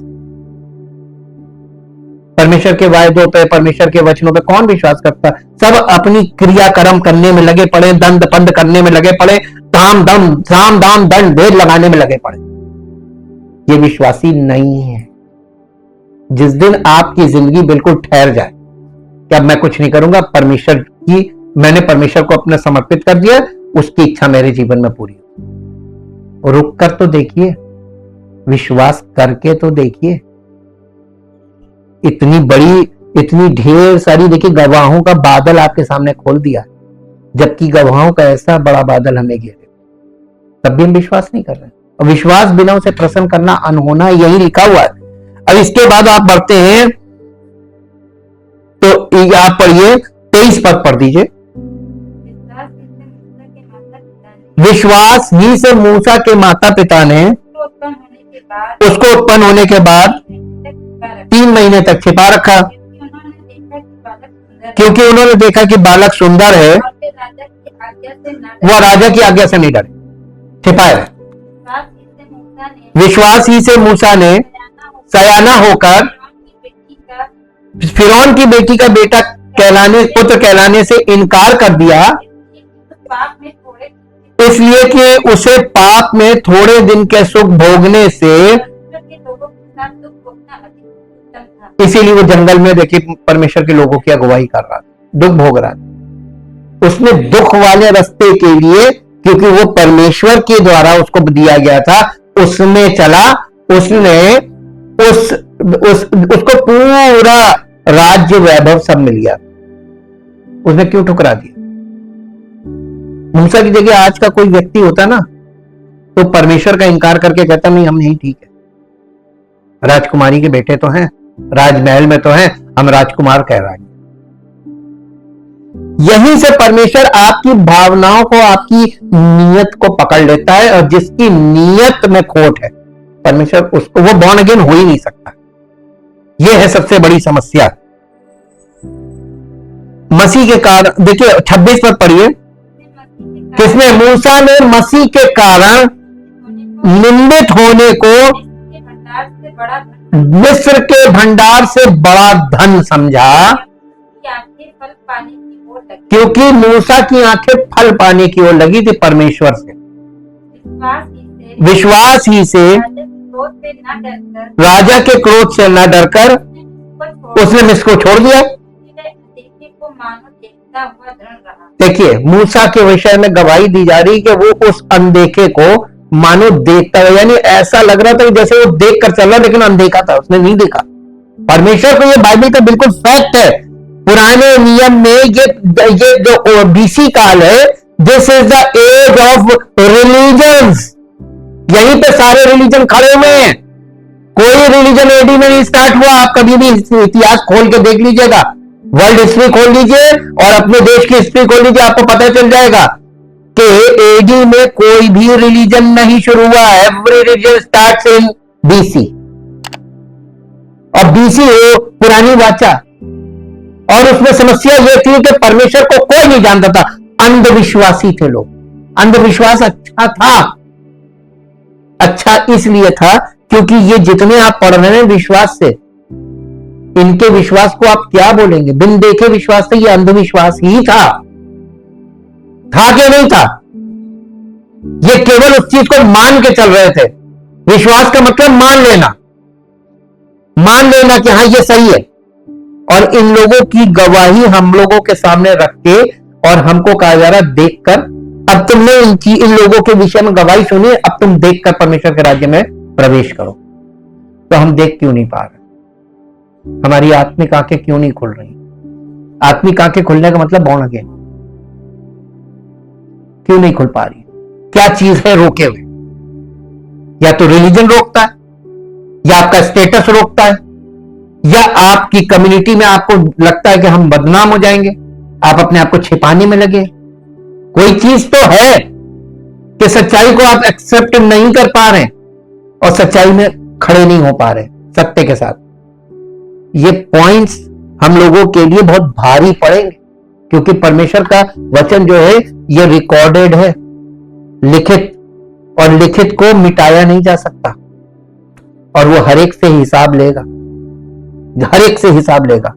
Speaker 1: परमेश्वर के वायदों पे, परमेश्वर के वचनों पे कौन विश्वास करता? सब अपनी क्रियाकर्म करने में लगे पड़े, दंड पंद करने में लगे पड़े, साम दाम दंड भेद लगाने में लगे पड़े। ये विश्वासी नहीं है। जिस दिन आपकी जिंदगी बिल्कुल ठहर जाए कि अब मैं कुछ नहीं करूंगा, मैंने परमेश्वर को अपना समर्पित कर दिया, उसकी इच्छा मेरे जीवन में पूरी हो। रुक कर तो देखिए, विश्वास करके तो देखिए। इतनी ढेर सारी देखिए गवाहों का बादल आपके सामने खोल दिया, जबकि गवाहों का ऐसा बड़ा बादल हमें घेरे, तब भी हम विश्वास नहीं कर रहे। और विश्वास बिना उसे प्रसन्न करना अनहोना, यही लिखा हुआ है। अब इसके बाद आप बढ़ते हैं तो आप पढ़िए 23 पद पढ़ दीजिए। विश्वास ही से मूसा के माता पिता ने उसको उत्पन्न होने के बाद 3 महीने तक छिपा रखा, क्योंकि उन्होंने देखा कि बालक सुंदर है, वह राजा की आज्ञा से नहीं डरे, छिपाए। विश्वास ही से मूसा ने सयाना होकर फिरौन की बेटी का पुत्र कहलाने से इनकार कर दिया, इसलिए कि उसे पाप में थोड़े दिन के सुख भोगने से, इसीलिए वो जंगल में देखिए परमेश्वर के लोगों की अगुवाई कर रहा था, दुख भोग रहा था। उसने दुख वाले रास्ते के लिए, क्योंकि वो परमेश्वर के द्वारा उसको दिया गया था, उसमें चला। उसने उसको पूरा राज्य वैभव सब मिल गया। उसने क्यों ठुकरा दिया? मूसा की जगह आज का कोई व्यक्ति होता ना, तो परमेश्वर का इनकार करके कहता नहीं, हम नहीं ठीक है, राजकुमारी के बेटे तो हैं, राजमहल में तो हैं, हम राजकुमार कह रहे हैं। यहीं से परमेश्वर आपकी भावनाओं को, आपकी नीयत को पकड़ लेता है, और जिसकी नीयत में खोट है, परमेश्वर उसको, वो बॉर्न अगेन हो ही नहीं सकता। यह है सबसे बड़ी समस्या मसीह के कारण। देखिए 26 पर पढ़िए, किसने? मूसा ने मसीह के कारण निंदित होने को मिस्र के भंडार से बड़ा धन समझा, क्योंकि मूसा की आंखें फल पाने की ओर लगी थी परमेश्वर से। विश्वास ही से राजा के क्रोध से न डरकर उसने मिस्र को छोड़ दिया। देखिए मूसा के विषय में गवाही दी जा रही कि वो उस अनदेखे को मानो देखता है, यानी ऐसा लग रहा था जैसे वो देख कर चल रहा, लेकिन अनदेखा था, उसने नहीं देखा। परमेश्वर को ये बाइबल का बिल्कुल फैक्ट है। पुराने नियम में ये जो बीसी काल है, this is the age of religions. यहीं पे सारे रिलीजन खड़े हुए हैं। कोई रिलीजन एडी में नहीं स्टार्ट हुआ। आप कभी भी इतिहास खोल के देख लीजिएगा, वर्ल्ड हिस्ट्री खोल लीजिए और अपने देश की हिस्ट्री खोल लीजिए, आपको पता चल जाएगा कि एडी में कोई भी रिलीजन नहीं शुरू हुआ। Every religion starts in BC, और बीसी हो पुरानी वाचा। और उसमें समस्या यह थी कि परमेश्वर को कोई नहीं जानता था, अंधविश्वासी थे लोग। अंधविश्वास अच्छा था, अच्छा इसलिए था क्योंकि ये जितने आप पढ़ रहे हैं विश्वास से, इनके विश्वास को आप क्या बोलेंगे? बिन देखे विश्वास से ये अंधविश्वास ही था कि नहीं था? ये केवल उस चीज को मान के चल रहे थे। विश्वास का मतलब मान लेना कि हाँ ये सही है। और इन लोगों की गवाही हम लोगों के सामने रख के, और हमको कहा जा रहा देखकर, अब तुमने इन लोगों के विषय में गवाही सुनी, अब तुम देखकर परमेश्वर के राज्य में प्रवेश करो। तो हम देख क्यों नहीं पा रहे? हमारी आत्मिक आंखें क्यों नहीं खुल रही? आत्मिक आंखें खुलने का मतलब बॉर्न अगेन क्यों नहीं खुल पा रही? क्या चीज है रोके हुए? या तो रिलीजन रोकता है, या आपका स्टेटस रोकता है, या आपकी कम्युनिटी में आपको लगता है कि हम बदनाम हो जाएंगे, आप अपने आप को छिपाने में लगे। कोई चीज तो है कि सच्चाई को आप एक्सेप्ट नहीं कर पा रहे और सच्चाई में खड़े नहीं हो पा रहे सत्य के साथ। ये पॉइंट्स हम लोगों के लिए बहुत भारी पड़ेंगे, क्योंकि परमेश्वर का वचन जो है ये रिकॉर्डेड है, लिखित, और लिखित को मिटाया नहीं जा सकता। और वो हर एक से हिसाब लेगा, हर एक से हिसाब लेगा।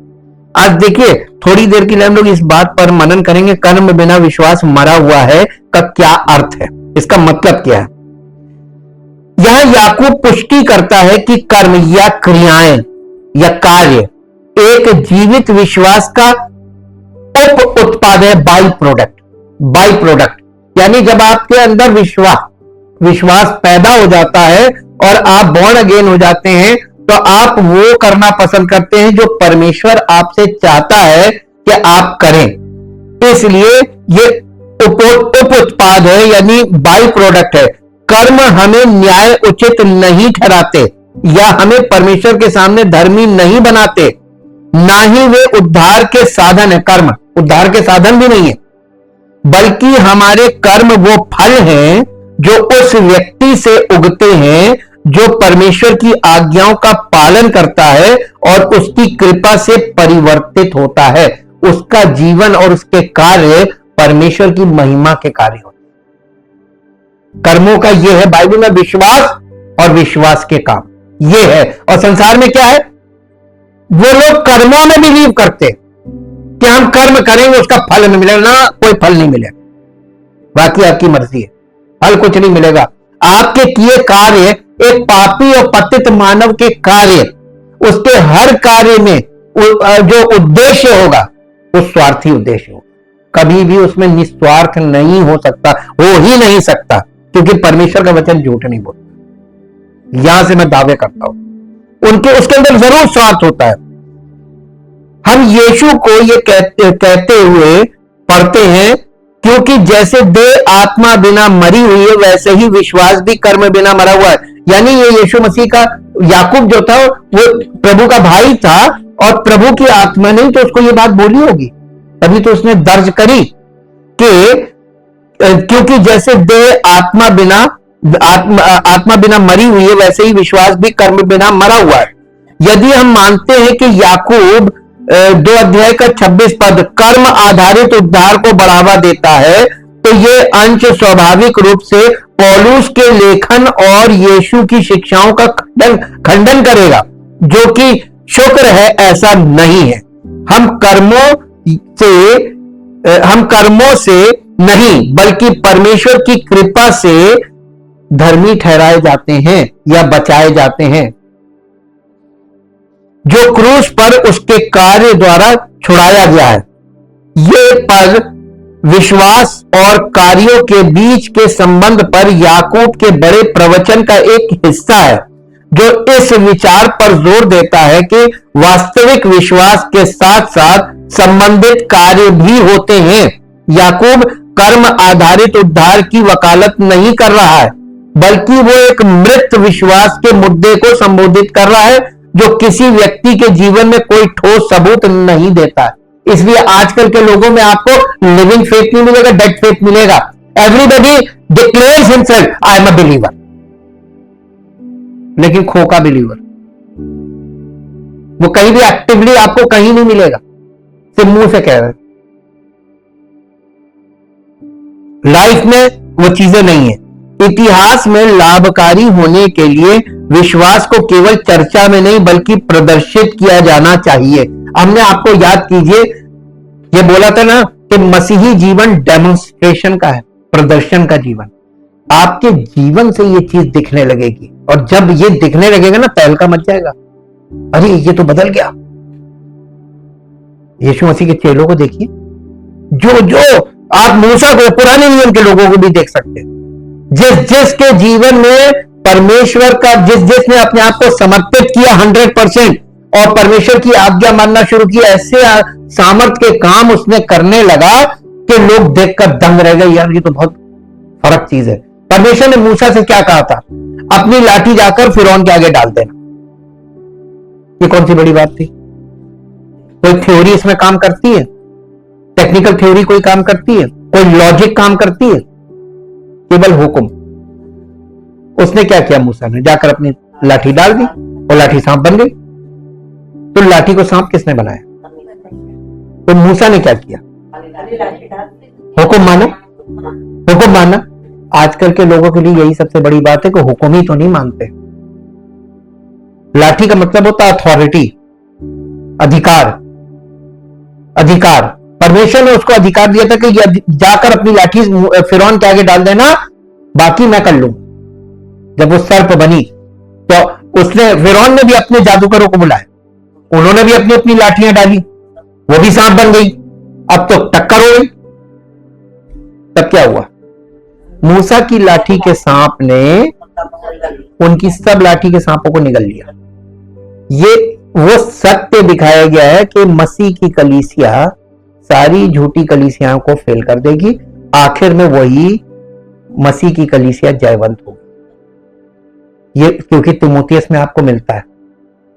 Speaker 1: आज देखिए थोड़ी देर के लिए हम लोग इस बात पर मनन करेंगे, कर्म बिना विश्वास मरा हुआ है का क्या अर्थ है, इसका मतलब क्या है। यहां याकूब पुष्टि करता है कि कर्म या क्रियाएं या कार्य एक जीवित विश्वास का उप उत्पाद है, बाई प्रोडक्ट। यानी जब आपके अंदर विश्वास पैदा हो जाता है और आप बॉर्न अगेन हो जाते हैं, तो आप वो करना पसंद करते हैं जो परमेश्वर आपसे चाहता है कि आप करें। इसलिए ये उप उत्पाद है, यानी बाई प्रोडक्ट है। कर्म हमें न्याय उचित नहीं ठहराते या हमें परमेश्वर के सामने धर्मी नहीं बनाते, ना ही वे उद्धार के साधन है। कर्म उद्धार के साधन भी नहीं है, बल्कि हमारे कर्म वो फल हैं जो उस व्यक्ति से उगते हैं जो परमेश्वर की आज्ञाओं का पालन करता है और उसकी कृपा से परिवर्तित होता है। उसका जीवन और उसके कार्य परमेश्वर की महिमा के कार्य होते हैं। कर्मों का यह है बाइबल में विश्वास और विश्वास के काम, यह है। और संसार में क्या है? वो लोग कर्मों में बिलीव करते कि हम कर्म करेंगे उसका फल हमें मिलेगा। ना, कोई फल नहीं मिलेगा। बाकी आपकी मर्जी है, हल कुछ नहीं मिलेगा। आपके किए कार्य, एक पापी और पतित मानव के कार्य, उसके हर कार्य में जो उद्देश्य होगा वो स्वार्थी उद्देश्य होगा, कभी भी उसमें निस्वार्थ नहीं हो सकता, हो ही नहीं सकता, क्योंकि परमेश्वर का वचन झूठ नहीं बोलता। यहां से मैं दावे करता हूं उसके अंदर जरूर स्वार्थ होता है। हम यीशु को ये कहते हुए पढ़ते हैं, क्योंकि जैसे देह आत्मा बिना मरी हुई है वैसे ही विश्वास भी कर्म बिना मरा हुआ है। यानी ये यीशु मसीह का, याकूब जो था वो प्रभु का भाई था और प्रभु की आत्मा ने तो उसको ये बात बोली होगी, तभी तो उसने दर्ज करी कि क्योंकि जैसे देह आत्मा बिना मरी हुई है वैसे ही विश्वास भी कर्म बिना मरा हुआ है। यदि हम मानते हैं कि याकूब 2 अध्याय का 26 पद कर्म आधारित उद्धार को बढ़ावा देता है, तो ये अंश स्वाभाविक रूप से पौलुस के लेखन और यीशु की शिक्षाओं का खंडन करेगा, जो कि शुक्र है ऐसा नहीं है। हम कर्मों से नहीं बल्कि परमेश्वर की कृपा से धर्मी ठहराए जाते हैं या बचाए जाते हैं, जो क्रूस पर उसके कार्य द्वारा छुड़ाया गया है। ये पद विश्वास और कार्यों के बीच के संबंध पर याकूब के बड़े प्रवचन का एक हिस्सा है, जो इस विचार पर जोर देता है कि वास्तविक विश्वास के साथ साथ संबंधित कार्य भी होते हैं। याकूब कर्म आधारित उद्धार की वकालत नहीं कर रहा है, बल्कि वो एक मृत विश्वास के मुद्दे को संबोधित कर रहा है, जो किसी व्यक्ति के जीवन में कोई ठोस सबूत नहीं देता है। इसलिए आजकल के लोगों में आपको लिविंग फेथ नहीं मिलेगा, डेड फेथ मिलेगा। Everybody declares himself I am a believer, लेकिन खोका बिलीवर वो कहीं भी एक्टिवली आपको कहीं नहीं मिलेगा, सिर्फ मुंह से कह रहे। लाइफ में वो चीजें नहीं है। इतिहास में लाभकारी होने के लिए विश्वास को केवल चर्चा में नहीं बल्कि प्रदर्शित किया जाना चाहिए। हमने आपको याद कीजिए, ये बोला था ना कि मसीही जीवन डेमोन्स्ट्रेशन का है, प्रदर्शन का जीवन। आपके जीवन से ये चीज दिखने लगेगी, और जब ये दिखने लगेगा ना तहलका मच जाएगा, अरे ये तो बदल गया। यीशु मसीह के चेलों को देखिए, जो आप मूसा को, पुराने नियम के लोगों को भी देख सकते हैं, जिसके जीवन में परमेश्वर का, जिसने अपने आप को समर्पित किया 100% और परमेश्वर की आज्ञा मानना शुरू किया, ऐसे सामर्थ्य के काम उसने करने लगा कि लोग देखकर दंग रह गए, यार ये तो बहुत फर्क चीज है। परमेश्वर ने मूसा से क्या कहा था? अपनी लाठी जाकर फिरौन के आगे डाल देना। ये कौन सी बड़ी बात थी? कोई थ्योरी इसमें काम करती है? टेक्निकल थ्योरी कोई काम करती है? कोई लॉजिक काम करती है? केवल हुक्म। उसने क्या किया? मूसा ने जाकर अपनी लाठी डाल दी और लाठी सांप बन गई। तो लाठी को सांप किसने बनाया? तो मूसा ने क्या किया? हुक्म माना, हुक्म माना। आजकल के लोगों के लिए यही सबसे बड़ी बात है कि हुक्म ही तो नहीं मानते। लाठी का मतलब होता है अथॉरिटी, अधिकार। अधिकार परमेश्वर ने उसको अधिकार दिया था कि जाकर अपनी लाठी फिरौन के आगे डाल देना, बाकी मैं कर लूं। जब वो सर्प बनी तो उसने, फिरौन ने भी अपने जादूगरों को बुलाया, उन्होंने भी अपनी अपनी लाठियां डाली, वो भी सांप बन गई। अब तो टक्कर हो गई। तब क्या हुआ? मूसा की लाठी के सांप ने उनकी सब लाठी के सांपों को निगल लिया। ये वो सत्य दिखाया गया है कि मसीह की कलीसिया सारी झूठी कलीसियाओं को फेल कर देगी, आखिर में वही मसीह की कलीसिया जयवंत होगी। ये क्योंकि तिमोथियस में आपको मिलता है,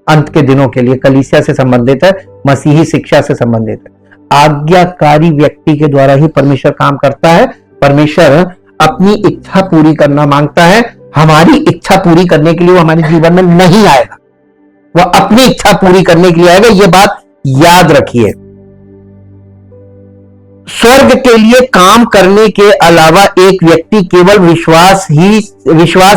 Speaker 1: अंत के दिनों के लिए कलीसिया से संबंधित है, मसीही शिक्षा से संबंधित है। आज्ञाकारी व्यक्ति के द्वारा ही परमेश्वर काम करता है। परमेश्वर अपनी इच्छा पूरी करना मांगता है। हमारी इच्छा पूरी करने के लिए वो हमारे जीवन में नहीं आएगा, वह अपनी इच्छा पूरी करने के लिए आएगा। यह बात याद रखिए। स्वर्ग के लिए काम करने के अलावा एक व्यक्ति केवल विश्वास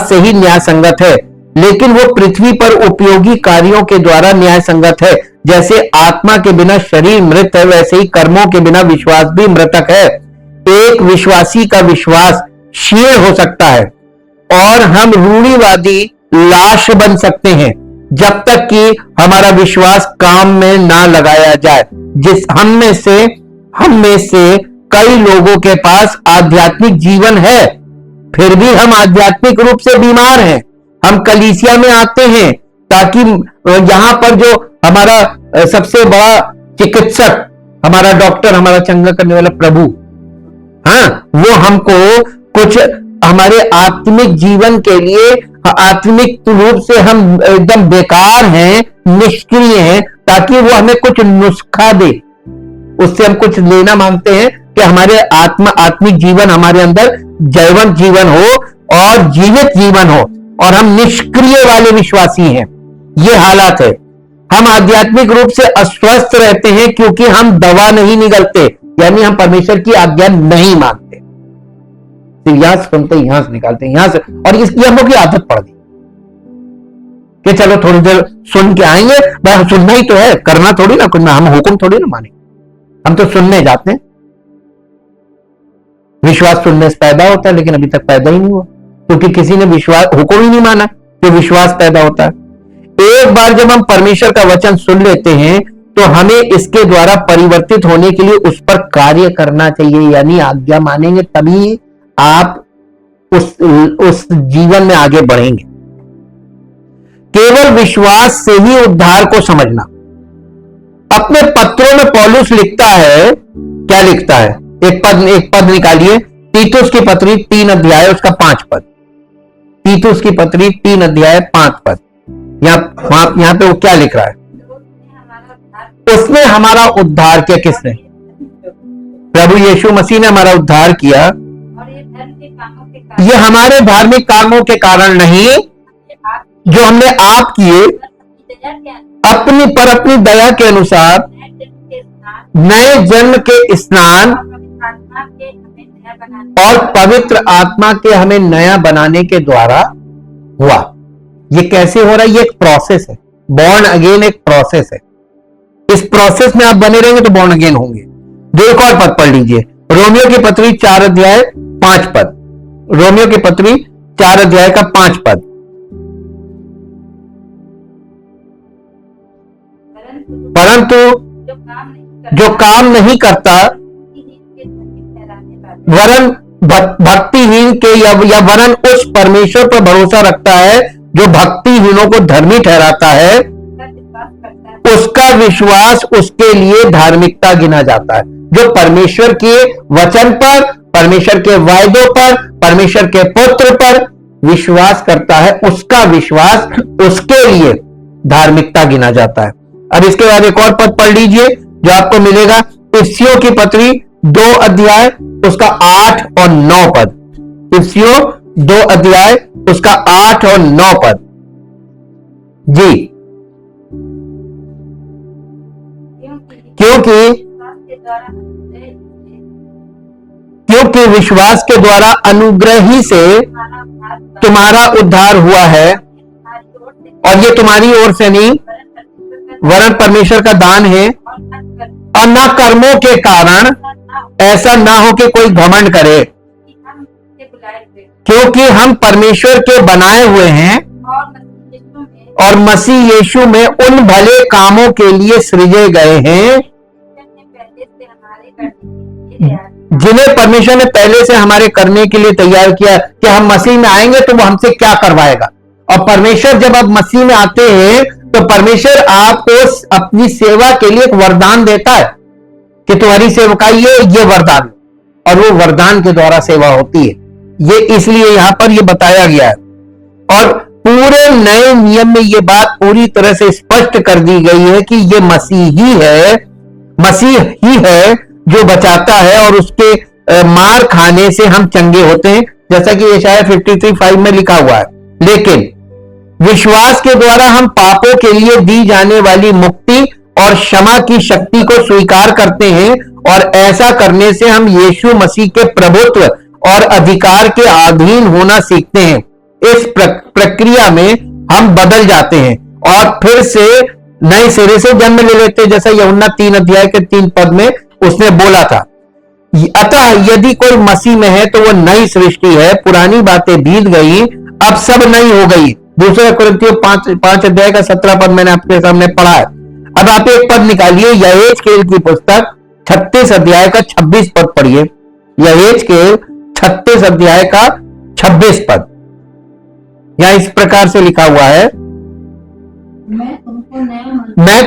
Speaker 1: से ही न्याय संगत है, लेकिन वो पृथ्वी पर उपयोगी कार्यों के द्वारा न्याय संगत है। जैसे आत्मा के बिना शरीर मृत है, वैसे ही कर्मों के बिना विश्वास भी मृतक है। एक विश्वासी का विश्वास क्षीण हो सकता है और हम रूढ़िवादी लाश बन सकते हैं जब तक कि हमारा विश्वास काम में ना लगाया जाए। हम में से कई लोगों के पास आध्यात्मिक जीवन है, फिर भी हम आध्यात्मिक रूप से बीमार हैं। हम कलीसिया में आते हैं ताकि यहां पर जो हमारा सबसे बड़ा चिकित्सक, हमारा डॉक्टर, हमारा चंगा करने वाला प्रभु, हाँ, वो हमको कुछ हमारे आत्मिक जीवन के लिए, आत्मिक रूप से हम एकदम बेकार हैं, निष्क्रिय हैं, ताकि वो हमें कुछ नुस्खा दे। उससे हम कुछ लेना मांगते हैं कि हमारे आत्मिक जीवन हमारे अंदर जैवंत जीवन हो और जीवित जीवन हो, और हम निष्क्रिय वाले विश्वासी हैं। ये हालात है। हम आध्यात्मिक रूप से अस्वस्थ रहते हैं क्योंकि हम दवा नहीं निगलते, यानी हम परमेश्वर की आज्ञा नहीं मानते, फिर यहां से सुनते यहां से निकालते यहां से, और इसकी हम लोग की आदत पड़ गई कि चलो थोड़ी देर सुन के आएंगे, भाई सुनना ही तो है, करना थोड़ी ना, कुछ हम हुक्म थोड़ी ना मानेंगे, हम तो सुनने जाते हैं। विश्वास सुनने से पैदा होता है, लेकिन अभी तक पैदा ही नहीं हुआ क्योंकि किसी ने विश्वास हुक्म ही नहीं माना कि विश्वास पैदा होता है। एक बार जब हम परमेश्वर का वचन सुन लेते हैं तो हमें इसके द्वारा परिवर्तित होने के लिए उस पर कार्य करना चाहिए, यानी आज्ञा मानेंगे तभी आप उस जीवन में आगे बढ़ेंगे। केवल विश्वास से ही उद्धार को समझना। अपने पत्रों में पौलुस लिखता है, क्या लिखता है, एक पद निकालिए, तीतुस की पत्री 3 अध्याय उसका 5 पद। तीतुस की पत्री 3 अध्याय 5 पद। यहां पे वो क्या लिख रहा है? उसने हमारा उद्धार किया। किसने? प्रभु यीशु मसीह ने हमारा उद्धार किया। ये हमारे धार्मिक कामों के कारण नहीं जो हमने आप किए, अपनी दया के अनुसार नए जन्म के स्नान और पवित्र आत्मा के हमें नया बनाने के द्वारा हुआ। ये कैसे हो रहा है? ये एक प्रोसेस है। बॉर्न अगेन एक प्रोसेस है। इस प्रोसेस में आप बने रहेंगे तो बॉर्न अगेन होंगे। जो एक और पद पढ़ लीजिए, रोमियो की पत्री 4 अध्याय 5 पद। रोमियो की पत्री 4 अध्याय का 5 पद। परंतु जो काम नहीं करता वरन भक्तिहीन के या वरन उस परमेश्वर पर भरोसा रखता है जो भक्तिहीनों को धर्मी ठहराता है, उसका विश्वास उसके लिए धार्मिकता गिना जाता है। जो परमेश्वर के वचन पर, परमेश्वर के वायदों पर, परमेश्वर के पुत्र पर विश्वास करता है, उसका विश्वास उसके लिए धार्मिकता गिना जाता है। अब इसके बाद एक और पद पढ़ लीजिए जो आपको मिलेगा, इफिसियों की पत्री 2 अध्याय उसका 8 और 9 पद। इफिसियों 2 अध्याय उसका 8 और 9 पद। जी, क्योंकि विश्वास के द्वारा अनुग्रह ही से तुम्हारा उद्धार हुआ है, और ये तुम्हारी ओर से नहीं वरन परमेश्वर का दान है, और न कर्मों के कारण, ऐसा ना हो कि कोई घमंड करे, क्योंकि हम परमेश्वर के बनाए हुए हैं और मसीह यीशु में उन भले कामों के लिए सृजे गए हैं जिन्हें परमेश्वर ने पहले से हमारे करने के लिए तैयार किया। कि हम मसीह में आएंगे तो वो हमसे क्या करवाएगा, और परमेश्वर जब आप मसीह में आते हैं तो परमेश्वर आपको अपनी सेवा के लिए एक वरदान देता है कि तुम्हारी सेवकाई ये वरदान, और वो वरदान के द्वारा सेवा होती है। ये इसलिए यहां पर ये बताया गया है, और पूरे नए नियम में ये बात पूरी तरह से स्पष्ट कर दी गई है कि ये मसीह ही है जो बचाता है, और उसके मार खाने से हम चंगे होते हैं, जैसा कि यशायाह 53:5 में लिखा हुआ है। लेकिन विश्वास के द्वारा हम पापों के लिए दी जाने वाली मुक्ति और क्षमा की शक्ति को स्वीकार करते हैं, और ऐसा करने से हम यीशु मसीह के प्रभुत्व और अधिकार के अधीन होना सीखते हैं। इस प्रक्रिया में हम बदल जाते हैं और फिर से नए सिरे से जन्म ले लेते हैं, जैसा यूहन्ना 3 अध्याय के 3 पद में उसने बोला था। अतः यदि कोई मसीह में है तो वो नई सृष्टि है, पुरानी बातें बीत गई, अब सब नई हो गई। दूसरे कुरिन्थियों 5 अध्याय का 17 पद मैंने आपके सामने पढ़ा है। अब आप एक पद निकालिए, यहेजकेल की पुस्तक 36 अध्याय का 26 पद पढ़िए। यहेजकेल 36 अध्याय का 26 पद, यहां इस प्रकार से लिखा हुआ है, मैं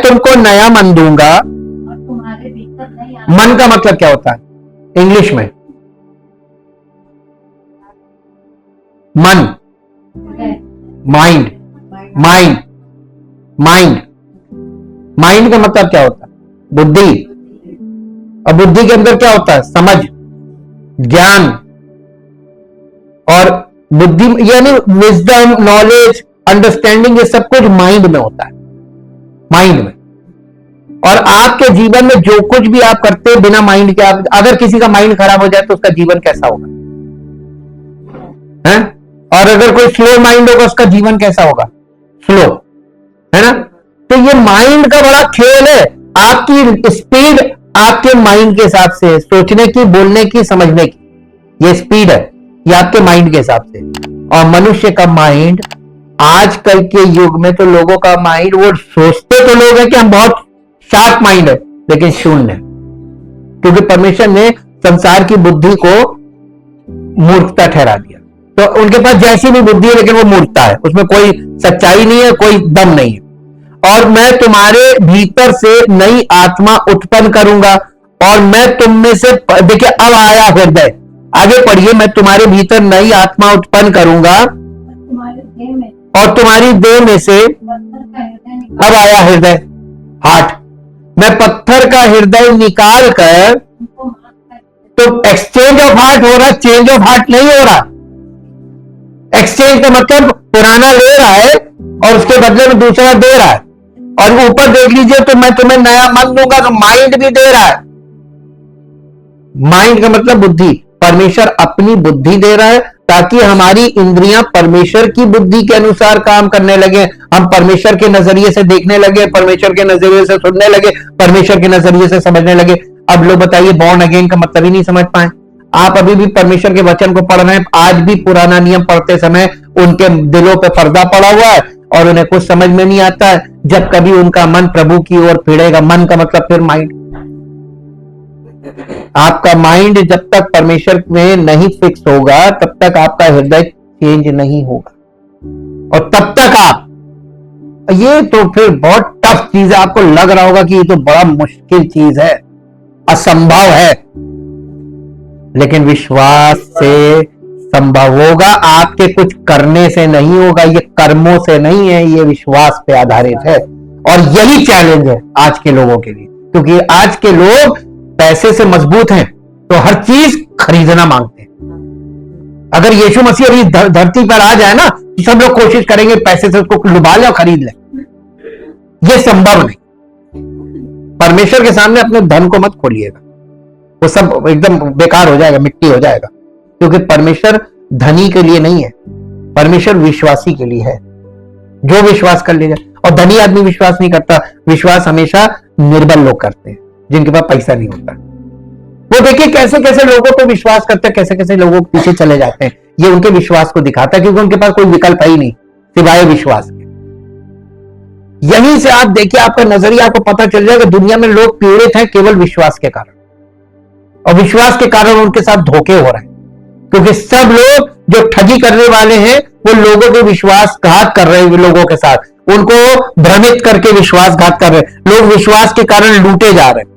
Speaker 1: तुमको नया मन दूंगा।
Speaker 2: और तुम्हारे भीतर नई आत्मा।
Speaker 1: मन का मतलब क्या होता है इंग्लिश में? मन, माइंड, माइंड, माइंड, माइंड का मतलब क्या होता है? बुद्धि। और बुद्धि के अंदर क्या होता है? समझ, ज्ञान। और बुद्धि यानी विजडम, नॉलेज, अंडरस्टैंडिंग, ये सब कुछ माइंड में होता है, माइंड में। और आपके जीवन में जो कुछ भी आप करते हैं बिना माइंड के, आप अगर किसी का माइंड खराब हो जाए तो उसका जीवन कैसा होगा? है? और अगर कोई स्लो माइंड होगा उसका जीवन कैसा होगा? स्लो, है ना? तो ये माइंड का बड़ा खेल है। आपकी स्पीड आपके माइंड के हिसाब से, सोचने की, बोलने की, समझने की, ये स्पीड है, ये आपके माइंड के हिसाब से। और मनुष्य का माइंड आजकल के युग में तो लोगों का माइंड, वो सोचते तो लोग हैं कि हम बहुत शार्प माइंड है, लेकिन शून्य, क्योंकि परमेश्वर ने संसार की बुद्धि को मूर्खता ठहरा दिया। तो उनके पास जैसी भी बुद्धि है लेकिन वो मूर्खता है, उसमें कोई सच्चाई नहीं है, कोई दम नहीं है। और मैं तुम्हारे भीतर से नई आत्मा उत्पन्न करूंगा और मैं तुम में से, देखिए अब आया हृदय, आगे पढ़िए, मैं तुम्हारे भीतर नई आत्मा उत्पन्न करूंगा और तुम्हारी देह में से, अब आया हृदय, हार्ट, मैं पत्थर का हृदय निकाल कर, तो एक्सचेंज ऑफ हार्ट हो रहा, चेंज ऑफ हार्ट नहीं हो रहा। एक्सचेंज का मतलब पुराना ले रहा है और उसके बदले में दूसरा दे रहा है। और ऊपर देख लीजिए, तो मैं तुम्हें नया मन दूंगा, तो माइंड भी दे रहा है। माइंड का मतलब बुद्धि, परमेश्वर अपनी बुद्धि दे रहा है ताकि हमारी इंद्रियां परमेश्वर की बुद्धि के अनुसार काम करने लगे, हम परमेश्वर के नजरिए से देखने लगे, परमेश्वर के नजरिए से सुनने लगे, परमेश्वर के नजरिए से समझने लगे। अब लोग बताइए, बॉर्न अगेन का मतलब ही नहीं समझ पाए। आप अभी भी परमेश्वर के वचन को पढ़ रहे हैं, आज भी पुराना नियम पढ़ते समय उनके दिलों पे पर्दा पड़ा हुआ है और उन्हें कुछ समझ में नहीं आता है। जब कभी उनका मन प्रभु की ओर फिरेगा, मन का मतलब फिर माइंड, आपका माइंड जब तक परमेश्वर में नहीं फिक्स होगा तब तक आपका हृदय चेंज नहीं होगा, और तब तक आप, ये तो फिर बहुत टफ चीज है। आपको लग रहा होगा कि ये तो बड़ा मुश्किल चीज है, असंभव है, लेकिन विश्वास से संभव होगा। आपके कुछ करने से नहीं होगा, ये कर्मों से नहीं है, ये विश्वास पे आधारित है। और यही चैलेंज है आज के लोगों के लिए, क्योंकि आज के लोग पैसे से मजबूत हैं तो हर चीज खरीदना मांगते हैं। अगर यीशु मसीह अभी धरती पर आ जाए ना, तो सब लोग कोशिश करेंगे पैसे से उसको लुभा ले और खरीद ले। ये संभव नहीं। परमेश्वर के सामने अपने धन को मत खोलिएगा, वो सब एकदम बेकार हो जाएगा, मिट्टी हो जाएगा। क्योंकि परमेश्वर धनी के लिए नहीं है, परमेश्वर विश्वासी के लिए है, जो विश्वास कर लेगा। और धनी आदमी विश्वास नहीं करता, विश्वास हमेशा निर्बल लोग करते हैं, जिनके पास पैसा नहीं होता। वो देखिए कैसे कैसे लोगों को विश्वास करते हैं, कैसे कैसे लोगों के पीछे चले जाते हैं। ये उनके विश्वास को दिखाता है, क्योंकि उनके पास कोई विकल्प है ही नहीं सिवाय विश्वास के। यहीं से आप देखिए, आपका नजरिया आपको पता चल जाएगा, दुनिया में लोग पीड़ित हैं केवल विश्वास के कारण, और विश्वास के कारण उनके साथ धोखे हो रहे हैं। क्योंकि सब लोग जो ठगी करने वाले हैं वो लोगों के विश्वासघात कर रहे हैं, लोगों के साथ उनको भ्रमित करके विश्वासघात कर रहे हैं। लोग विश्वास के कारण लूटे जा रहे हैं।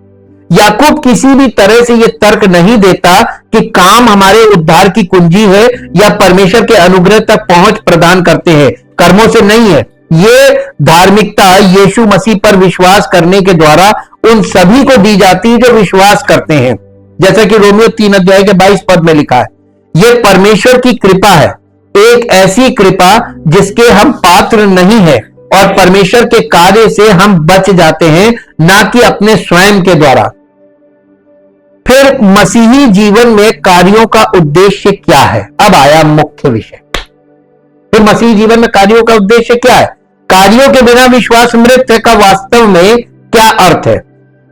Speaker 1: याकूब किसी भी तरह से ये तर्क नहीं देता कि काम हमारे उद्धार की कुंजी है या परमेश्वर के अनुग्रह तक पहुंच प्रदान करते हैं, कर्मों से नहीं है। ये धार्मिकता यीशु मसीह पर विश्वास करने के द्वारा उन सभी को दी जाती है जो विश्वास करते हैं, जैसा कि रोमियो 3 अध्याय के 22 पद में लिखा है। यह परमेश्वर की कृपा है, एक ऐसी कृपा जिसके हम पात्र नहीं है, और परमेश्वर के कार्य से हम बच जाते हैं, ना कि अपने स्वयं के द्वारा। फिर मसीही जीवन में कार्यों का उद्देश्य क्या है? अब आया मुख्य विषय। फिर मसीही जीवन में कार्यों का उद्देश्य क्या है? कार्यों के बिना विश्वास मृत है का वास्तव में क्या अर्थ है?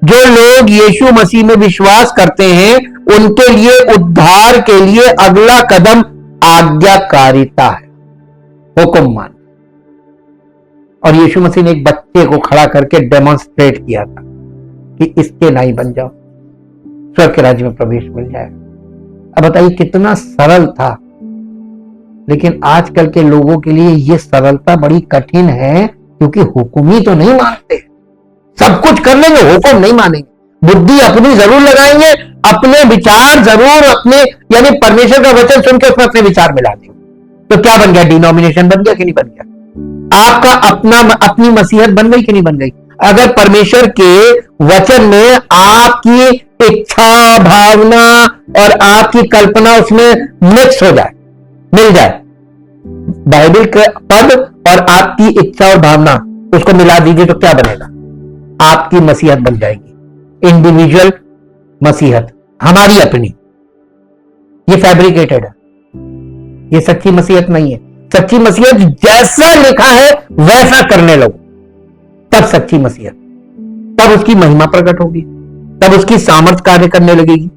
Speaker 1: जो लोग यीशु मसीह में विश्वास करते हैं उनके लिए उद्धार के लिए अगला कदम आज्ञाकारिता है, हुक्म मान। और यीशु मसीह ने एक बच्चे को खड़ा करके डेमोन्स्ट्रेट किया था कि इसके नाई बन जाओ, स्वर्ग के राज्य में प्रवेश मिल जाएगा। अब बताइए कितना सरल था, लेकिन आजकल के लोगों के लिए यह सरलता बड़ी कठिन है, क्योंकि हुक्म ही तो नहीं मानते। सब कुछ कर लेंगे, हुक्म नहीं मानेंगे, बुद्धि अपनी जरूर लगाएंगे, अपने विचार जरूर अपने, यानी परमेश्वर का वचन सुन के उसमें अपने विचार मिला देंगे। तो क्या बन गया? डिनोमिनेशन बन गया कि नहीं बन गया? आपका अपनी मसीहत बन गई कि नहीं बन गई? अगर परमेश्वर के वचन में आपकी इच्छा, भावना और आपकी कल्पना उसमें मिक्स हो जाए, मिल जाए, बाइबल के पद और आपकी इच्छा और भावना उसको मिला दीजिए, तो क्या बनेगा? आपकी मसीहत बन जाएगी, इंडिविजुअल मसीहत, हमारी अपनी। ये फैब्रिकेटेड है, ये सच्ची मसीहत नहीं है। सच्ची मसीहत जैसा लिखा है वैसा करने लगो, तब सच्ची मसीहत, तब उसकी महिमा प्रकट होगी, तब उसकी सामर्थ्य कार्य करने लगेगी।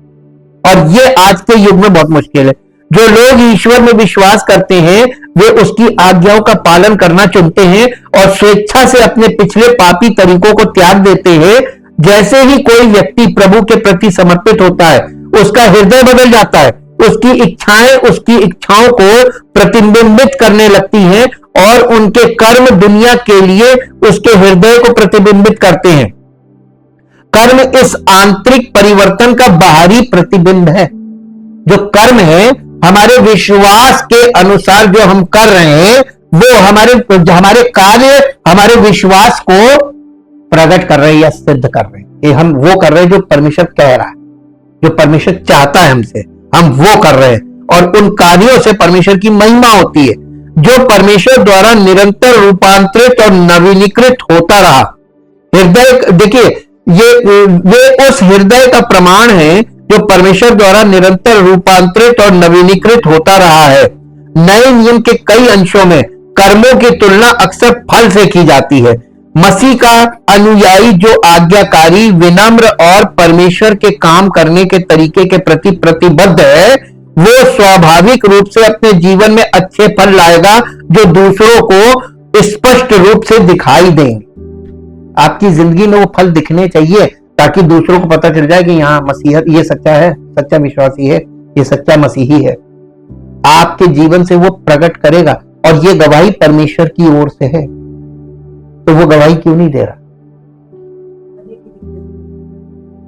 Speaker 1: और ये आज के युग में बहुत मुश्किल है। जो लोग ईश्वर में विश्वास करते हैं वे उसकी आज्ञाओं का पालन करना चुनते हैं और स्वेच्छा से अपने पिछले पापी तरीकों को त्याग देते हैं। जैसे ही कोई व्यक्ति प्रभु के प्रति समर्पित होता है, उसका हृदय बदल जाता है, उसकी इच्छाएं उसकी इच्छाओं को प्रतिबिंबित करने लगती हैं और उनके कर्म दुनिया के लिए उसके हृदय को प्रतिबिंबित करते हैं। कर्म इस आंतरिक परिवर्तन का बाहरी प्रतिबिंब है। जो कर्म है हमारे विश्वास के अनुसार जो हम कर रहे हैं, वो हमारे कार्य हमारे विश्वास को प्रकट कर रहे हैं या सिद्ध कर रहे हैं। ये हम वो कर रहे हैं जो परमेश्वर कह रहा है, जो परमेश्वर चाहता है हमसे, हम वो कर रहे हैं और उन कार्यों से परमेश्वर की महिमा होती है। जो परमेश्वर द्वारा निरंतर रूपांतरित और नवीनीकृत होता रहा हृदय, देखिए ये उस हृदय का प्रमाण है जो परमेश्वर द्वारा निरंतर रूपांतरित और नवीनीकृत होता रहा है। नए नियम के कई अंशों में कर्मों की तुलना अक्सर फल से की जाती है। मसीह का अनुयायी जो आज्ञाकारी, विनम्र और परमेश्वर के काम करने के तरीके के प्रति प्रतिबद्ध है, वो स्वाभाविक रूप से अपने जीवन में अच्छे फल लाएगा जो दूसरों को स्पष्ट रूप से दिखाई देंगे। आपकी जिंदगी में वो फल दिखने चाहिए ताकि दूसरों को पता चल जाए कि यहाँ मसीहत, ये सच्चा है, सच्चा विश्वासी है, ये सच्चा मसीही है। आपके जीवन से वो प्रकट करेगा और ये गवाही परमेश्वर की ओर से है। तो वो गवाही क्यों नहीं दे रहा?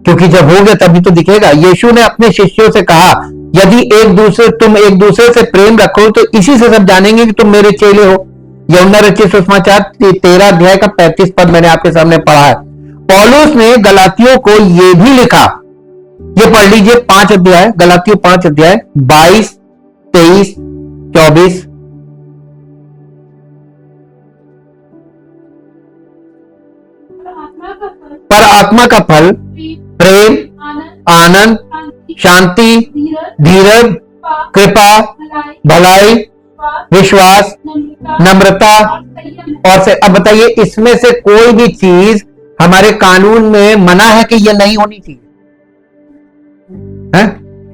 Speaker 1: क्योंकि जब हो गया तभी तो दिखेगा। यीशु ने अपने शिष्यों से कहा, यदि तुम एक दूसरे से प्रेम रखो तो इसी से सब जानेंगे कि तुम मेरे चेले हो। यूहन्ना रचित सुसमाचार 13 अध्याय का 35 पद मैंने आपके सामने पढ़ा है। पौलुस ने गलातियों को यह भी लिखा, ये पढ़ लीजिए 5 अध्याय, गलातियों 5 अध्याय 22, 23, 24। पर आत्मा का फल प्रेम, आनंद, शांति, धीरज, कृपा, भलाई, विश्वास, नम्रता और से। अब बताइए, इसमें से कोई भी चीज हमारे कानून में मना है कि ये नहीं होनी चाहिए? है?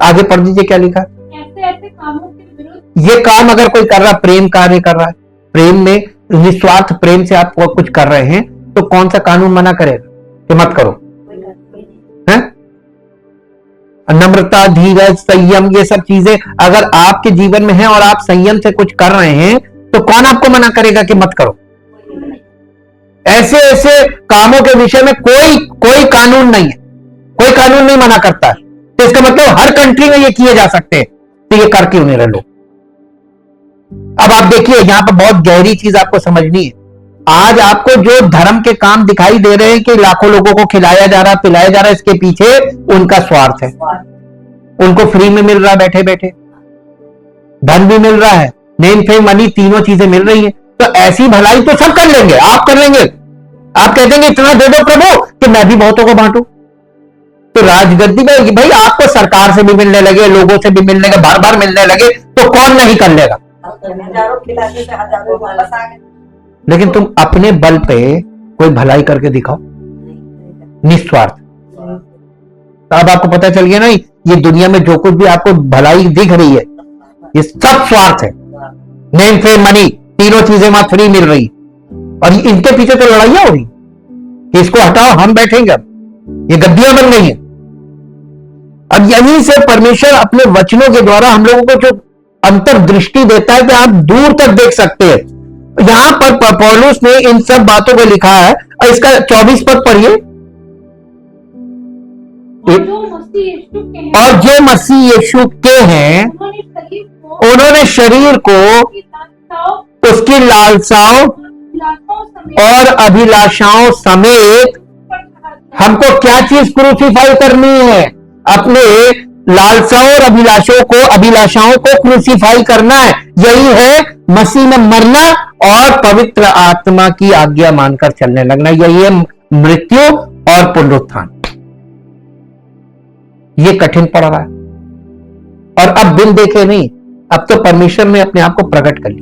Speaker 1: आगे पढ़ दीजिए क्या लिखा।
Speaker 2: ऐसे कामों के विरुद्ध
Speaker 1: ये काम अगर कोई कर रहा, प्रेम कार्य कर रहा है, प्रेम में निस्वार्थ प्रेम से आप कुछ कर रहे हैं, तो कौन सा कानून मना करेगा कि मत करो? है? नम्रता, धीरज, संयम, ये सब चीजें अगर आपके जीवन में है और आप संयम से कुछ कर रहे हैं, तो कौन आपको मना करेगा कि मत करो? ऐसे ऐसे कामों के विषय में कोई कानून नहीं है, कोई कानून नहीं मना करता है। तो इसका मतलब हर कंट्री में ये किए जा सकते हैं, तो ये कर क्यों नहीं रहे लोग? अब आप देखिए, यहां पर बहुत गहरी चीज आपको समझनी है। आज आपको जो धर्म के काम दिखाई दे रहे हैं कि लाखों लोगों को खिलाया जा रहा, पिलाया जा रहा है, इसके पीछे उनका स्वार्थ है। उनको फ्री में मिल रहा है, बैठे बैठे धन भी मिल रहा है, नेम फेम मनी, तीनों चीजें मिल रही है। तो ऐसी भलाई तो सब कर लेंगे, आप कर लेंगे। आप कह देंगे इतना दे दो प्रभु कि मैं भी बहुतों को बांटू। तो राजगद्दी में भाई आपको सरकार से भी मिलने लगे, लोगों से भी मिलने लगे, बार बार मिलने लगे, तो कौन नहीं कर लेगा? लेकिन तुम अपने बल पे कोई भलाई करके दिखाओ, निस्वार्थ। तो अब आपको पता चल गया ना, ये दुनिया में जो कुछ भी आपको भलाई दिख रही है ये सब स्वार्थ है। नेम फेम मनी, तीनों चीजें वहां फ्री मिल रही, और इनके पीछे तो लड़ाइयां हो रही कि इसको हटाओ हम बैठेंगे, अब ये गद्दियां बन गई हैं। अब यहीं से परमेश्वर अपने वचनों के द्वारा हम लोगों को जो अंतर्दृष्टि देता है कि आप दूर तक देख सकते हैं। यहां पर पौलुस ने इन सब बातों को लिखा है, और इसका 24 पद पढ़िए। और जो मसीह यीशु के हैं उन्होंने शरीर को उसकी लालसाओं और अभिलाषाओं समेत, हमको क्या चीज क्रूसीफाई करनी है? अपने लालसाओं और अभिलाषाओं को क्रूसीफाई करना है। यही है मसीह में मरना और पवित्र आत्मा की आज्ञा मानकर चलने लगना। यही है मृत्यु और पुनरुत्थान। ये कठिन पड़ रहा है, और अब बिन देखे नहीं, अब तो परमेश्वर ने अपने आप को प्रकट कर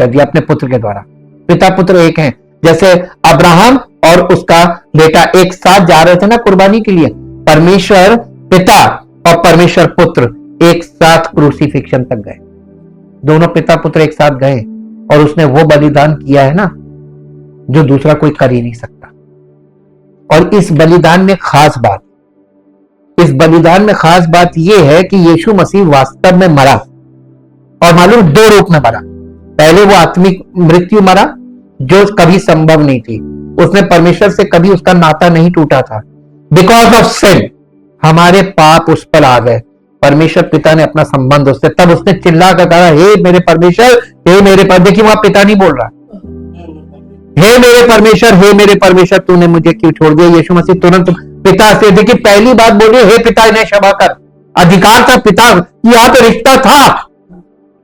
Speaker 1: दिया अपने पुत्र के द्वारा। पिता पुत्र एक हैं। जैसे अब्राहम और उसका बेटा एक साथ जा रहे थे ना कुर्बानी के लिए, परमेश्वर पिता और परमेश्वर पुत्र एक साथ क्रूसीफिक्शन तक गए। दोनों पिता पुत्र एक साथ गए, और उसने वो बलिदान किया है ना जो दूसरा कोई कर ही नहीं सकता। और इस बलिदान में खास बात यह है कि यीशु मसीह वास्तव में मरा, और मालूम दो रूप में मरा। पहले वो आत्मिक मृत्यु मरा जो कभी संभव नहीं थी, उसने परमेश्वर से कभी उसका नाता नहीं टूटा था। बिकॉज ऑफ सिन हमारे पाप उस पर आ गए, परमेश्वर पिता ने अपना संबंध उससे, तब उसने चिल्ला कर कहा, हे मेरे परमेश्वर, हे मेरे पर। देखिए वहां पिता नहीं बोल रहा, हे मेरे परमेश्वर तूने मुझे क्यों छोड़ दिया। यीशु मसीह तुरंत पिता से, देखिए पहली बात बोलिए, हे पिता इन्हें क्षमा कर। अधिकार था पिता, यहां तो रिश्ता था,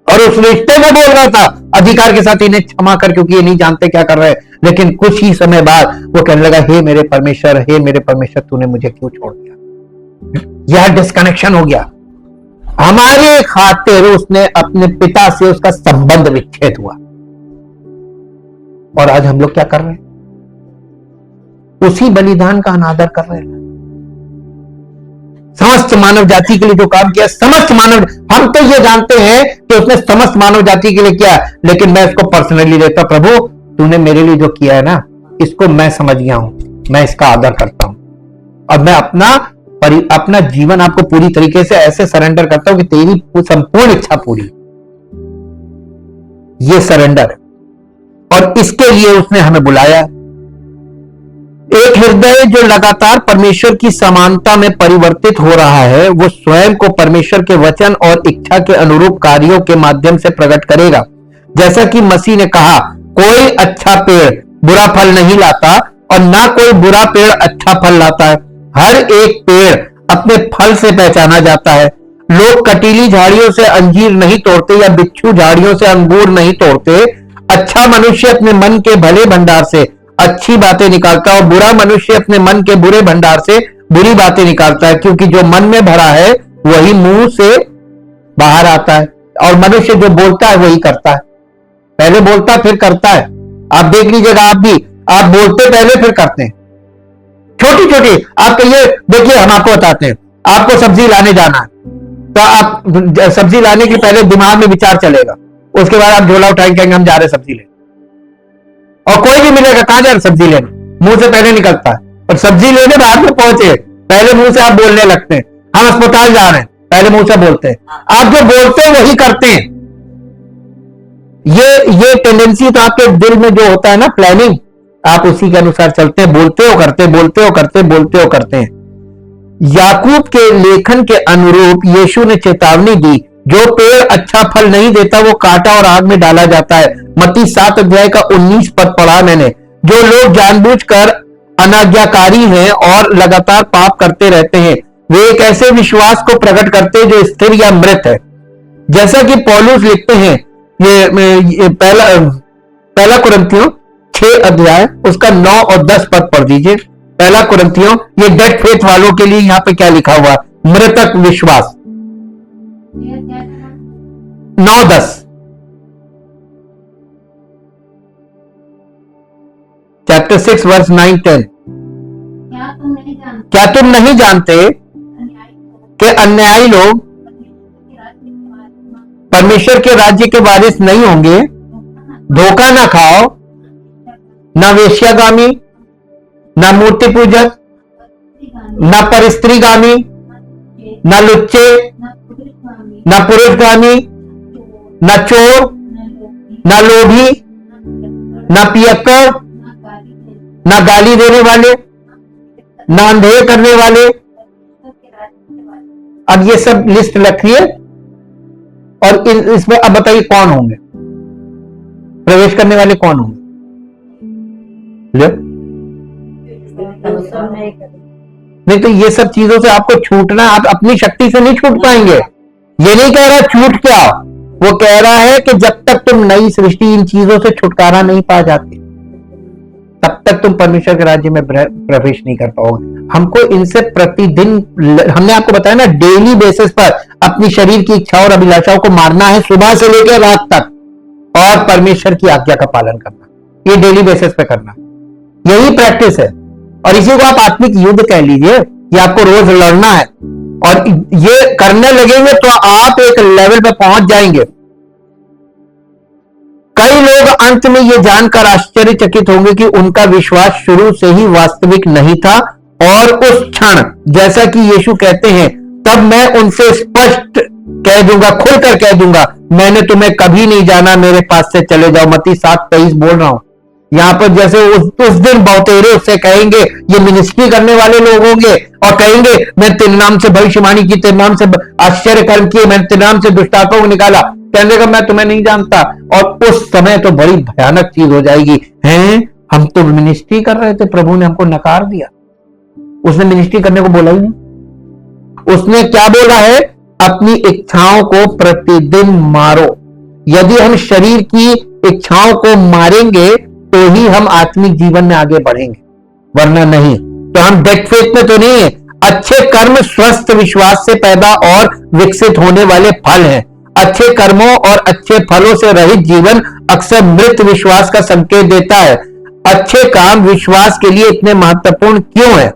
Speaker 1: और उस रिश्ते में बोल रहा था अधिकार के साथ, इन्हें क्षमा कर क्योंकि ये नहीं जानते क्या कर रहे हैं। लेकिन कुछ ही समय बाद वो कहने लगा, हे मेरे परमेश्वर तूने मुझे क्यों छोड़ दिया। यह डिस्कनेक्शन हो गया। हमारे खातिर उसने अपने पिता से उसका संबंध विच्छेद हुआ। और आज हम लोग क्या कर रहे हैं? उसी बलिदान का अनादर कर रहे हैं। समस्त मानव जाति के लिए जो काम किया, समस्त मानव, हम तो ये जानते हैं कि उसने समस्त मानव जाति के लिए किया, लेकिन मैं इसको पर्सनली देता, प्रभु तूने मेरे लिए जो किया है ना, इसको मैं समझ गया हूं, मैं इसका आदर करता हूं, और मैं अपना जीवन आपको पूरी तरीके से ऐसे सरेंडर करता हूं कि तेरी संपूर्ण इच्छा पूरी। ये सरेंडर है, और इसके लिए उसने हमें बुलाया। एक हृदय जो लगातार परमेश्वर की समानता में परिवर्तित हो रहा है, वो स्वयं को परमेश्वर के वचन और इच्छा के अनुरूप कार्यों के माध्यम से प्रकट करेगा। जैसा कि मसीह ने कहा, कोई अच्छा पेड़ बुरा फल नहीं लाता और ना कोई बुरा पेड़ अच्छा फल लाता है। हर एक पेड़ अपने फल से पहचाना जाता है। लोग कटीली झाड़ियों से अंजीर नहीं तोड़ते या बिच्छू झाड़ियों से अंगूर नहीं तोड़ते। अच्छा मनुष्य अपने मन के भले भंडार से अच्छी बातें निकालता है, और बुरा मनुष्य अपने मन के बुरे भंडार से बुरी बातें निकालता है, क्योंकि जो मन में भरा है वही मुंह से बाहर आता है। और मनुष्य जो बोलता है वही करता है। पहले बोलता है फिर करता है। आप देख लीजिएगा, आप भी, आप बोलते पहले फिर करते हैं। छोटी छोटी आप कहिए, देखिए हम आपको बताते हैं, आपको सब्जी लाने जाना है, तो आप सब्जी लाने के पहले दिमाग में विचार चलेगा, उसके बाद आप झोला उठाएंगे, कहेंगे हम जा रहे सब्जी लेने। और कोई भी मिलेगा, कहां जा रहे सब्जी लेने, मुंह से पहले निकलता है। और सब्जी लेने बाद में पहुंचे, पहले मुंह से आप बोलने लगते हैं, हम अस्पताल जा रहे हैं, पहले मुंह से बोलते हैं। आप जो बोलते हैं वही करते हैं। ये टेंडेंसी तो आपके दिल में जो होता है ना, प्लानिंग, आप उसी के अनुसार चलते हैं, बोलते हो करते हैं। याकूब के लेखन के अनुरूप यीशु ने चेतावनी दी, जो पेड़ अच्छा फल नहीं देता वो काटा और आग में डाला जाता है। मत्ती 7 अध्याय का 19 पद पढ़ा मैंने। जो लोग जानबूझकर अनाज्ञाकारी हैं और लगातार पाप करते रहते हैं, वे एक ऐसे विश्वास को प्रकट करते हैं जो स्थिर या मृत है। जैसा कि पौलुस लिखते हैं, ये पहला कुरिन्थियों 6 अध्याय उसका 9 और 10 पद पढ़ दीजिए। पहला कुरिन्थियों, ये डेड फेथ वालों के लिए यहां पे क्या लिखा हुआ, मृतक विश्वास। 9-10 चैप्टर 6 वर्स 9-10।
Speaker 2: तुम नहीं जानते
Speaker 1: क्या तुम नहीं जानते
Speaker 2: अन्यायी लोग
Speaker 1: कि अन्यायी लोग
Speaker 2: परमेश्वर के राज्य के वारिस
Speaker 1: परमेश्वर के राज्य के वारिस नहीं होंगे? धोखा ना खाओ, ना वेश्यागामी, ना मूर्ति पूजक, ना परस्त्रीगामी, ना लुच्चे, ना पुरुषगामी, ना चोर, ना लोभी, ना पियक्कड़, ना गाली देने वाले, ना अंधेर करने वाले। अब ये सब लिस्ट रखिए और इसमें अब बताइए कौन होंगे प्रवेश करने वाले, कौन होंगे? लो? नहीं तो ये सब चीजों से आपको छूटना, आप अपनी शक्ति से नहीं छूट पाएंगे। ये नहीं कह रहा छूट क्या, वो कह रहा है कि जब तक तुम नई सृष्टि इन चीजों से छुटकारा नहीं पा जाते तब तक तुम परमेश्वर के राज्य में प्रवेश नहीं कर पाओगे। हमको इनसे प्रतिदिन, हमने आपको बताया ना, डेली बेसिस पर अपनी शरीर की इच्छा और अभिलाषाओं को मारना है सुबह से लेकर रात तक, और परमेश्वर की आज्ञा का पालन करना, ये डेली बेसिस पे करना, यही प्रैक्टिस है। और इसी को आप आत्मिक युद्ध कह लीजिए। ये आपको रोज लड़ना है और ये करने लगेंगे तो आप एक लेवल पे पहुंच जाएंगे। कई लोग अंत में ये जानकर आश्चर्यचकित होंगे कि उनका विश्वास शुरू से ही वास्तविक नहीं था, और उस क्षण, जैसा कि यीशु कहते हैं, तब मैं उनसे स्पष्ट कह दूंगा, खुलकर कह दूंगा, मैंने तुम्हें कभी नहीं जाना, मेरे पास से चले जाओ। मत्ती 7:23 बोल रहा हूं। यहां पर जैसे उस दिन बहुतेरे उससे कहेंगे, ये मिनिस्ट्री करने वाले लोग होंगे और कहेंगे, मैं तेरे नाम से भविष्यवाणी की, तेरे नाम से आश्चर्य कर्म किए, मैंने तेरे नाम से दुष्टात्माओं को निकाला, कहने का मैं तुम्हें नहीं जानता। और उस समय तो बड़ी भयानक चीज हो जाएगी, हैं हम तो मिनिस्ट्री कर रहे थे, प्रभु ने हमको नकार दिया। उसने मिनिस्ट्री करने को बोला ही नहीं। उसने क्या बोला है? अपनी इच्छाओं को प्रतिदिन मारो। यदि हम शरीर की इच्छाओं को मारेंगे तो ही हम आत्मिक जीवन में आगे बढ़ेंगे, वरना नहीं। तो हम डेड फेथ में तो नहीं है। अच्छे कर्म स्वस्थ विश्वास से पैदा और विकसित होने वाले फल हैं। अच्छे कर्मों और अच्छे फलों से रहित जीवन अक्सर मृत विश्वास का संकेत देता है। अच्छे काम विश्वास के लिए इतने महत्वपूर्ण क्यों है?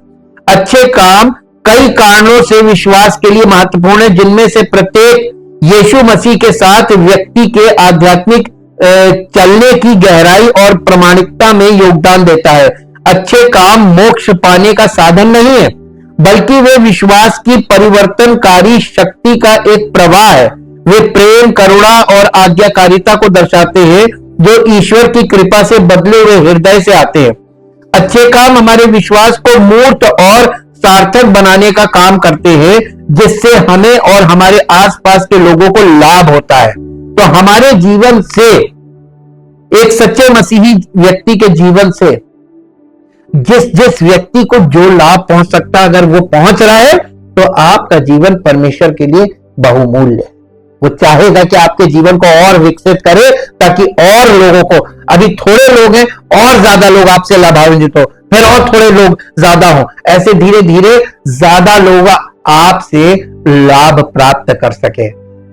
Speaker 1: अच्छे काम कई कारणों से विश्वास के लिए महत्वपूर्ण है, जिनमें से प्रत्येक यीशु मसीह के साथ व्यक्ति के आध्यात्मिक चलने की गहराई और प्रामाणिकता में योगदान देता है। अच्छे काम मोक्ष पाने का साधन नहीं है, बल्कि वे विश्वास की परिवर्तनकारी शक्ति का एक प्रवाह है। वे प्रेम, करुणा और आज्ञाकारिता को दर्शाते हैं, जो ईश्वर की कृपा से बदले हुए हृदय से आते हैं। अच्छे काम हमारे विश्वास को मूर्त और सार्थक बनाने का काम करते हैं, जिससे हमें और हमारे आसपास के लोगों को लाभ होता है। तो हमारे जीवन से, एक सच्चे मसीही व्यक्ति के जीवन से जिस व्यक्ति को जो लाभ पहुंच सकता, अगर वो पहुंच रहा है तो आपका जीवन परमेश्वर के लिए बहुमूल्य है। वो चाहेगा कि आपके जीवन को और विकसित करे, ताकि और लोगों को, अभी थोड़े लोग हैं, और ज्यादा लोग आपसे लाभान्वित हो, फिर और थोड़े लोग ज्यादा हो, ऐसे धीरे धीरे ज्यादा लोग आपसे लाभ प्राप्त कर सके।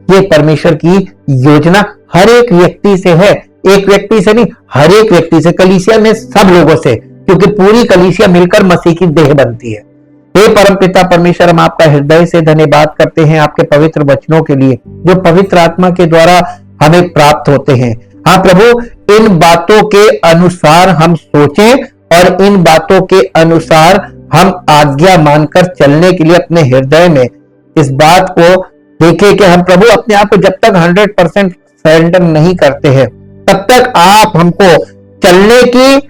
Speaker 1: ये परमेश्वर की योजना हर एक व्यक्ति से है, एक व्यक्ति से नहीं, हर एक व्यक्ति से, कलीसिया में सब लोगों से, क्योंकि पूरी कलीसिया मिलकर मसीह की देह बनती है। हे परमपिता परमेश्वर, हम आपका हृदय से धन्यवाद करते हैं आपके पवित्र वचनों के लिए, जो पवित्र आत्मा के द्वारा हमें प्राप्त होते हैं। हाँ प्रभु, इन बातों के अनुसार हम सोचें और इन बातों के अनुसार हम आज्ञा मानकर चलने के लिए अपने हृदय में इस बात को देखें कि हम प्रभु अपने आप को जब तक 100% सरेंडर नहीं करते हैं, तब तक आप हमको चलने की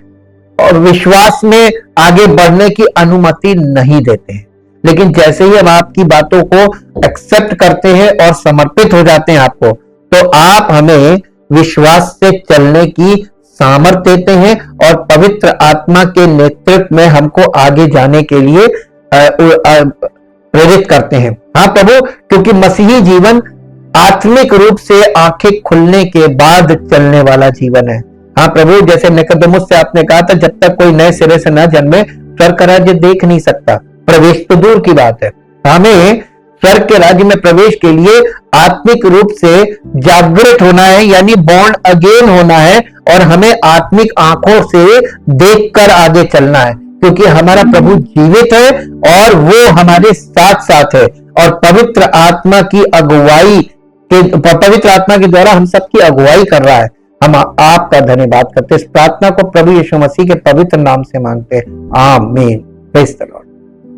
Speaker 1: और विश्वास में आगे बढ़ने की अनुमति नहीं देते हैं। लेकिन जैसे ही हम आपकी बातों को एक्सेप्ट करते हैं और समर्पित हो जाते हैं आपको, तो आप हमें विश्वास से चलने की सामर्थ्य देते हैं और पवित्र आत्मा के नेतृत्व में हमको आगे जाने के लिए प्रेरित करते हैं। हाँ प्रभु, क्योंकि मसीही जीवन आत्मिक रूप से आंखें खुलने के बाद चलने वाला जीवन है। हाँ प्रभु, जैसे निकोदेमुस से आपने कहा था, जब तक कोई नए सिरे से न जन्मे स्वर्ग का राज्य देख नहीं सकता। प्रवेश तो दूर की बात है, हमें स्वर्ग के राज्य में प्रवेश के लिए आत्मिक रूप से जागृत होना है, यानी बॉर्न अगेन होना है, और हमें आत्मिक आंखों से देखकर आगे चलना है। क्योंकि हमारा प्रभु जीवित है और वो हमारे साथ साथ है, और पवित्र आत्मा की अगुवाई पवित्र आत्मा के द्वारा हम सबकी अगुवाई कर रहा है। हम आपका धन्यवाद करते हैं। इस प्रार्थना को प्रभु यीशु मसीह के पवित्र नाम से मांगते हैं, आमीन। Praise the Lord.